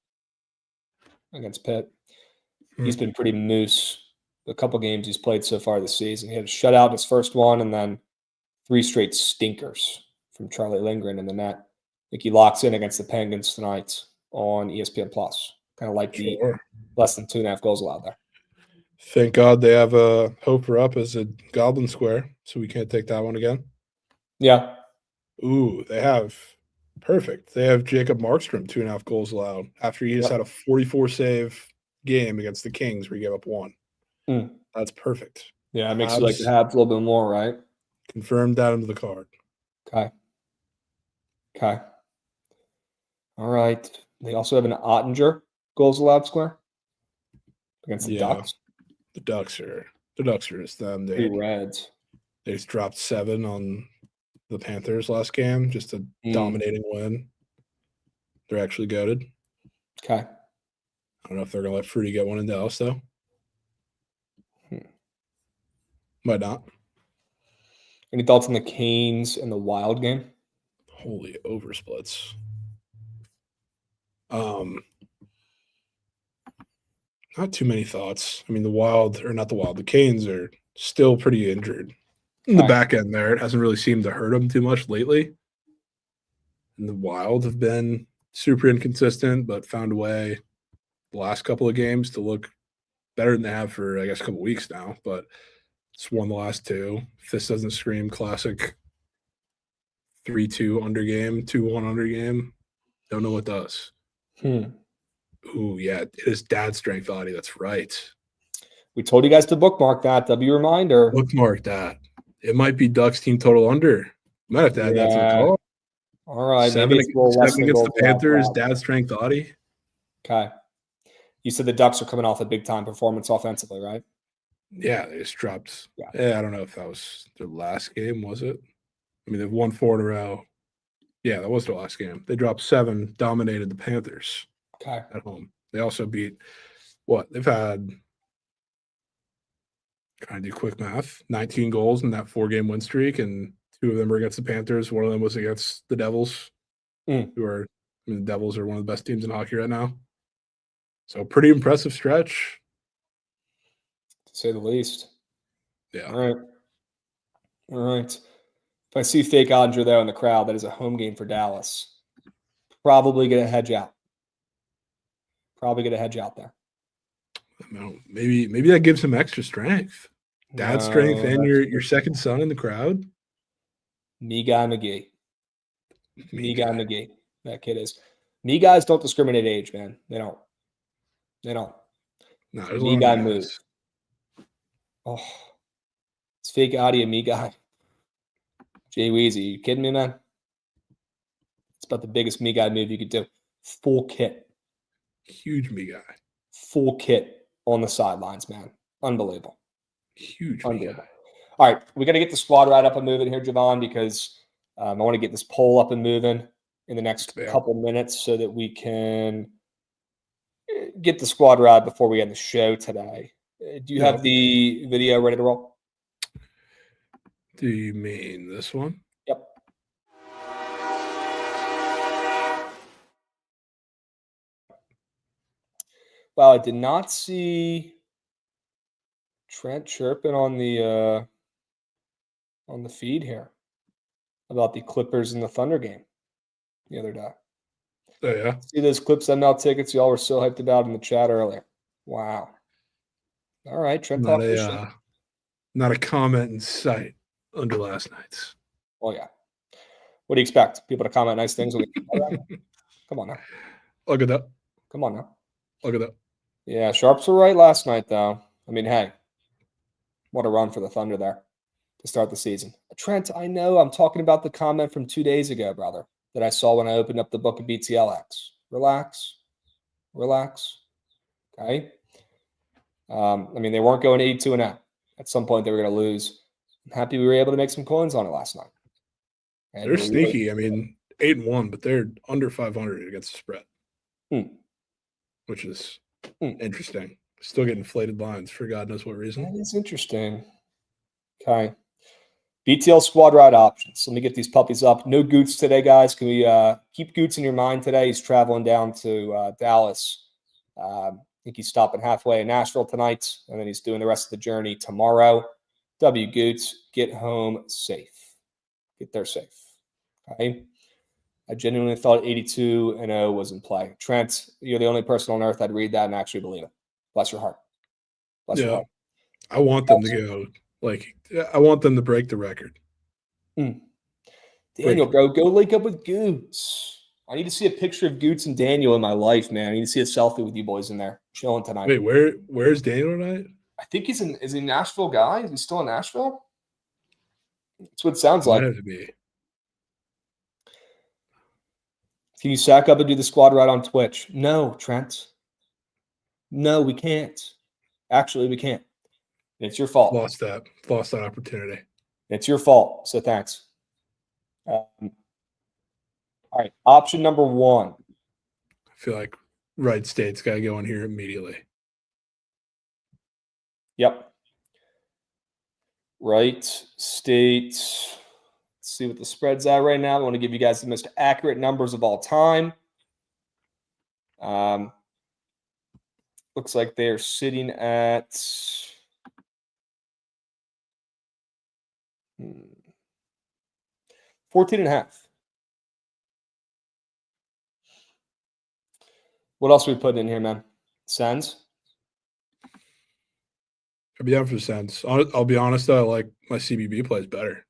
against Pitt. He's been pretty moose the couple games he's played so far this season. He had a shutout in his first one and then 3 straight stinkers from Charlie Lindgren in the net. I think he locks in against the Penguins tonight on ESPN+. Kind of like the less than 2.5 goals allowed there. Thank God they have a Hoper up as a Goblin Square, so we can't take that one again. Yeah. Ooh, they have perfect. They have Jacob Markstrom 2.5 goals allowed after he just had a 44 save game against the Kings where he gave up 1. That's perfect. Yeah, it makes you like the Habs a little bit more, right? Confirmed that into the card. Okay. All right. They also have an Ottinger goals allowed square against the Ducks. The Ducks are just them. Three Reds. They just dropped 7 on the Panthers last game, just a dominating win. They're actually goated. Okay. I don't know if they're gonna let Fruity get one in Dallas though. Might not. Any thoughts on the Canes and the Wild game? Holy oversplits. Not too many thoughts. I mean, the Canes are still pretty injured. In the back end there, it hasn't really seemed to hurt them too much lately. And the Wild have been super inconsistent, but found a way the last couple of games to look better than they have for, I guess, a couple of weeks now. But it's won the last 2. If this doesn't scream classic 3-2 under game, 2-1 under game, don't know what does. Ooh, yeah, it is dad strength, Audie. That's right. We told you guys to bookmark that. W reminder. Bookmark that. It might be Ducks team total under. Might have to add that to the call. All right. 7 against the Panthers, dad strength, Audie. Okay. You said the Ducks are coming off a big-time performance offensively, right? Yeah, they just dropped. Yeah. I don't know if that was their last game, was it? I mean, they've won 4 in a row. Yeah, that was their last game. They dropped 7, dominated the Panthers Okay. at home. They also beat what? They've had, trying to do quick math, 19 goals in that 4-game win streak, and 2 of them were against the Panthers. One of them was against the Devils, who are, I mean, the Devils are one of the best teams in hockey right now. So pretty impressive stretch. To say the least. Yeah. All right. All right. If I see fake Andre though in the crowd, that is a home game for Dallas. Probably going to hedge out. Probably going to hedge out there. No, maybe that gives him extra strength. Dad strength and your second son in the crowd. Me guy McGee. Me guy McGee. That kid is. Me guys don't discriminate age, man. They don't. They don't. No, there's Me guy move. Oh, it's fake audio. Me guy. Jay Weezy, you kidding me, man? It's about the biggest me guy move you could do. Full kit. Huge me guy. Full kit on the sidelines, man. Unbelievable. Huge Unbelievable. me guy. All right, we got to get the squad right up and moving here, Jovan, because I want to get this poll up and moving in the next couple minutes so that we can get the squad right before we end the show today. Do you have the video ready to roll? Do you mean this one? Yep. Well, I did not see Trent chirping on the feed here about the Clippers and the Thunder game the other day. Oh, yeah. See those Clips ML tickets y'all were so hyped about in the chat earlier. Wow. All right, Trent. Not a comment in sight under last night's. Oh, yeah. What do you expect? People to comment nice things? Come on now. Look at that. Come on now. Look at that. Yeah, Sharps were right last night, though. I mean, hey, what a run for the Thunder there to start the season. Trent, I know I'm talking about the comment from 2 days ago, brother, that I saw when I opened up the book of BTLX. Relax. Okay. I mean, they weren't going 82-0. At some point, they were going to lose. I'm happy we were able to make some coins on it last night. And they're sneaky. I mean, 8-1, but they're under 500 against the spread, which is interesting. Still getting inflated lines for God knows what reason. That is interesting. Okay. BTL squad ride options. Let me get these puppies up. No Goots today, guys. Can we keep Goots in your mind today? He's traveling down to Dallas. I think he's stopping halfway in Nashville tonight, and then he's doing the rest of the journey tomorrow. W. Goots, get home safe. Get there safe. Okay. I genuinely thought 82-0 was in play. Trent, you're the only person on earth I'd read that and actually believe it. Bless your heart. Bless your heart. I want them to go. I want them to break the record. Daniel, bro, go link up with Goots. I need to see a picture of Goots and Daniel in my life, man. I need to see a selfie with you boys in there chilling tonight. Wait, where's Daniel tonight? I think is he a Nashville guy? Is he still in Nashville? That's what it sounds like. Might have to be. Can you sack up and do the squad right on Twitch? No, Trent. No, we can't. Actually, we can't. It's your fault. Lost that opportunity. It's your fault. So thanks. All right. Option number 1. I feel like Right State's got to go in here immediately. Yep. Right State. Let's see what the spread's at right now. I want to give you guys the most accurate numbers of all time. Looks like they're sitting at 14.5. What else are we putting in here, man? Sens? I'll be down for the Sens. I'll be honest, though, I like my CBB plays better.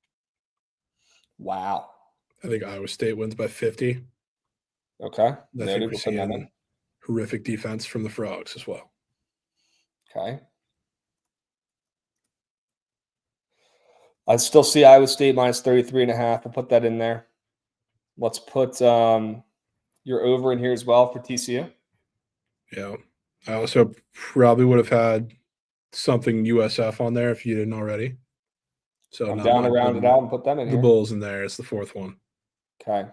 Wow. I think Iowa State wins by 50. Okay. I think we're seeing horrific defense from the Frogs as well. Okay. I still see Iowa State minus 33.5. We'll put that in there. Let's put your over in here as well for TCU. Yeah. I also probably would have had something USF on there if you didn't already. So I'm not down to mind round it putting out and put them in the here. Bulls in there. It's the fourth one. Okay.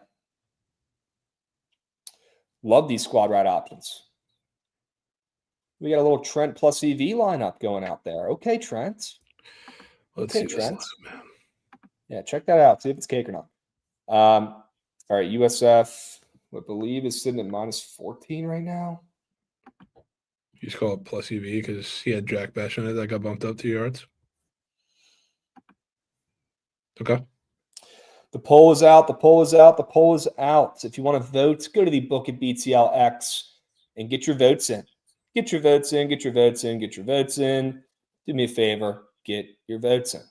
Love these squad ride options. We got a little Trent plus EV lineup going out there. Okay, Trent. Let's Okay, see Trent. this lineup, man. Yeah, check that out. See if it's cake or not. All right, USF, I believe, is sitting at -14 right now. You just call it plus EV because he had Jack Besh in it that got bumped up 2 yards. Okay. The poll is out. The poll is out. The poll is out. If you want to vote, go to the Bookit BTLX and get your votes in. Get your votes in. Get your votes in. Get your votes in. Do me a favor. Get your votes in.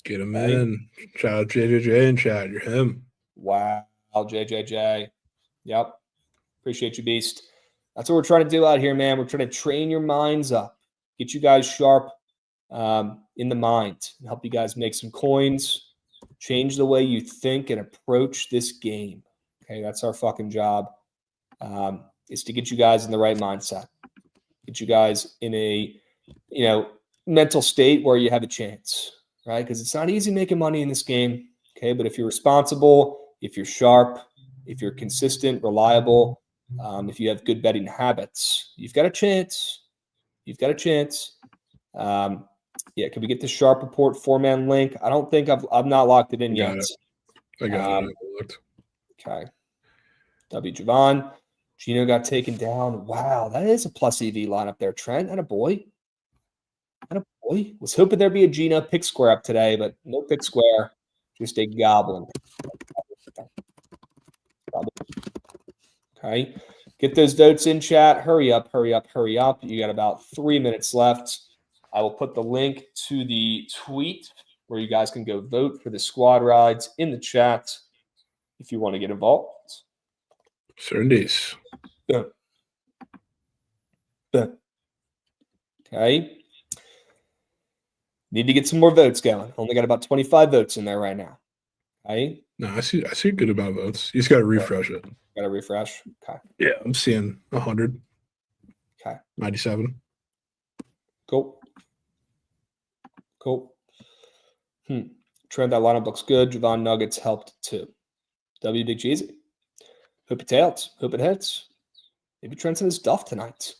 Get him in. Shout out JJJ in chat. You're him. Wow, JJJ. Yep. Appreciate you, Beast. That's what we're trying to do out here, man. We're trying to train your minds up, get you guys sharp in the mind, and help you guys make some coins, change the way you think and approach this game. Okay, that's our fucking job, is to get you guys in the right mindset, get you guys in a, mental state where you have a chance, right? Because it's not easy making money in this game, okay? But if you're responsible, if you're sharp, if you're consistent, reliable, if you have good betting habits, you've got a chance. You've got a chance. Yeah, can we get the sharp report 4-man link? I don't think I've not locked it in yet. I got it. Looked. Okay. W. Jovan. Gino got taken down. Wow, that is a plus EV lineup there, Trent. And a boy. Was hoping there'd be a Gino pick square up today, but no pick square. Just a goblin. Okay. Get those votes in chat. Hurry up, hurry up, hurry up. You got about 3 minutes left. I will put the link to the tweet where you guys can go vote for the squad rides in the chat if you want to get involved. Certainties. Boom. Boom. Okay. Need to get some more votes going. Only got about 25 votes in there right now. Okay. No, I see a good amount of votes. You just got to refresh it. Got to refresh. Okay. Yeah, I'm seeing 100. Okay. 97. Cool. Trent, that lineup looks good. Jovan Nuggets helped too. W Big Cheesy. Hope it tails. Hope it hits. Maybe Trent's in his duff tonight.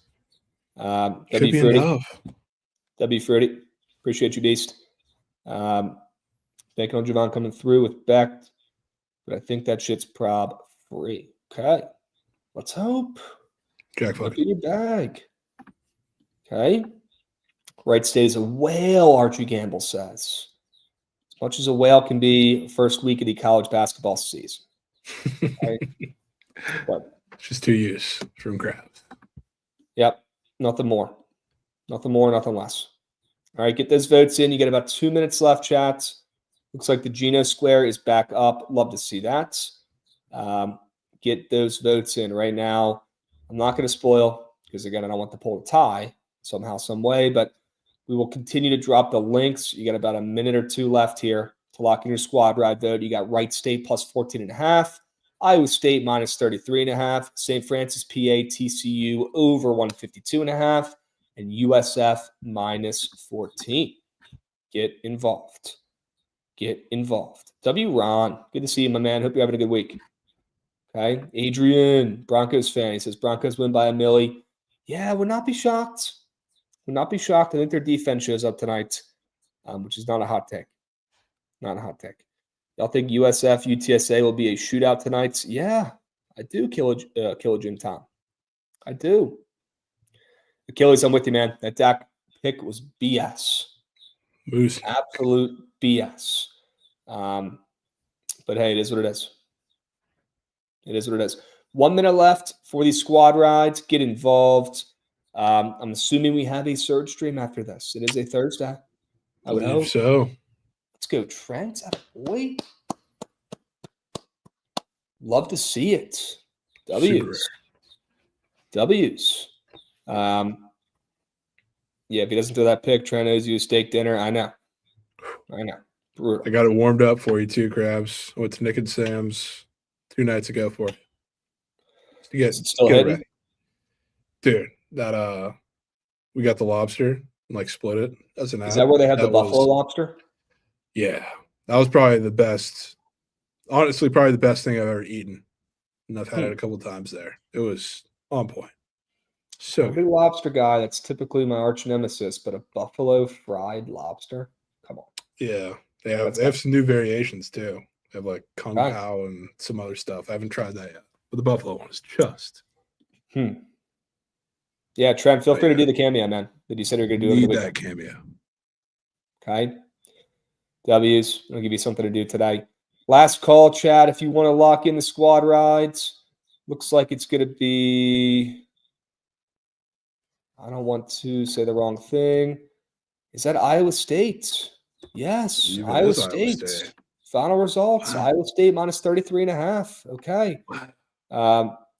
W Fruity. W Fruity. Appreciate you, Beast. Banking on Jovan coming through with Beck, but I think that shit's prob free. Okay. Let's hope. Jack Look in your bag. Okay. Right state is a whale, Archie Gamble says. As much as a whale can be first week of the college basketball season. Okay. But just 2 years from Krabs. Yep. Nothing more. Nothing more, nothing less. All right, get those votes in. You got about 2 minutes left, chat. Looks like the Geno Square is back up. Love to see that. Get those votes in right now. I'm not going to spoil because, again, I don't want the poll to tie somehow, some way, but we will continue to drop the links. You got about a minute or two left here to lock in your squad ride vote. You got Wright State plus 14.5, Iowa State minus 33.5, St. Francis, PA, TCU over 152.5, and USF minus 14. Get involved. Get involved. W. Ron, good to see you, my man. Hope you're having a good week. Okay. Adrian, Broncos fan. He says Broncos win by a milli. Yeah, would not be shocked. Would not be shocked. I think their defense shows up tonight, which is not a hot take. Not a hot take. Y'all think USF, UTSA will be a shootout tonight? Yeah, I do, Killer Jim Tom. I do. Achilles, I'm with you, man. That Dak pick was BS. Moose. Absolute BS. But hey, it is what it is. It is what it is. 1 minute left for these squad rides. Get involved. I'm assuming we have a surge stream after this. It is a Thursday. I would hope so. Let's go, Trent. Boy. Love to see it. W's. W's. Yeah, if he doesn't throw that pick, Trent owes you a steak dinner. I know. Brutal. I got it warmed up for you too, Krabs. I went to Nick and Sam's 2 nights ago for it. Is it still hitting? Dude, that we got the lobster and like split it as an app. Is that where they have the That buffalo was- lobster? Yeah, that was probably the best. Honestly, probably the best thing I've ever eaten, and I've had it a couple times there. It was on point. So I'm a big lobster guy. That's typically my arch nemesis, but a buffalo fried lobster? Come on. yeah, they Let's have go. some new variations too. They have like kung Okay. pao and some other stuff. I haven't tried that yet, but the buffalo one is just Yeah, Trent, feel Oh, free to yeah. do the cameo, man. That you said you're going to do over need the that weekend. cameo. Okay. W's. I'll give you something to do today. Last call, Chad. If you want to lock in the squad rides, looks like it's going to be. I don't want to say the wrong thing. Is that Iowa State? Yes, Even Iowa is Iowa State. State. Final results. Wow. Iowa State minus 33.5. Okay.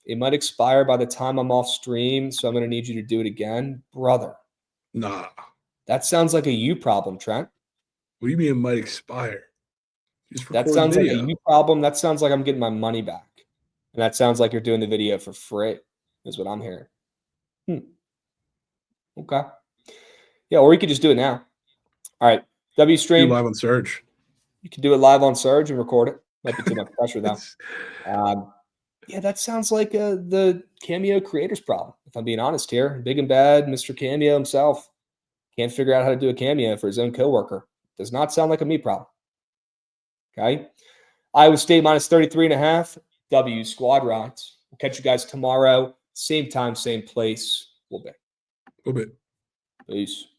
It might expire by the time I'm off stream, so I'm going to need you to do it again. Brother, Nah. that sounds like a you problem, Trent. What do you mean it might expire? Just That record sounds the like a video. you problem. That sounds like I'm getting my money back. And that sounds like you're doing the video for free, is what I'm hearing. Okay. Yeah, or you could just do it now. All right. W Do stream. live on Surge. You can do it live on Surge and record it. Might be too much pressure, though. Yeah, that sounds like the Cameo creator's problem, if I'm being honest here. Big and bad, Mr. Cameo himself. Can't figure out how to do a cameo for his own coworker. Does not sound like a me problem. Okay. Iowa State minus 33.5. W squad rides. We'll catch you guys tomorrow. Same time, same place. We'll be. A little bit. Peace.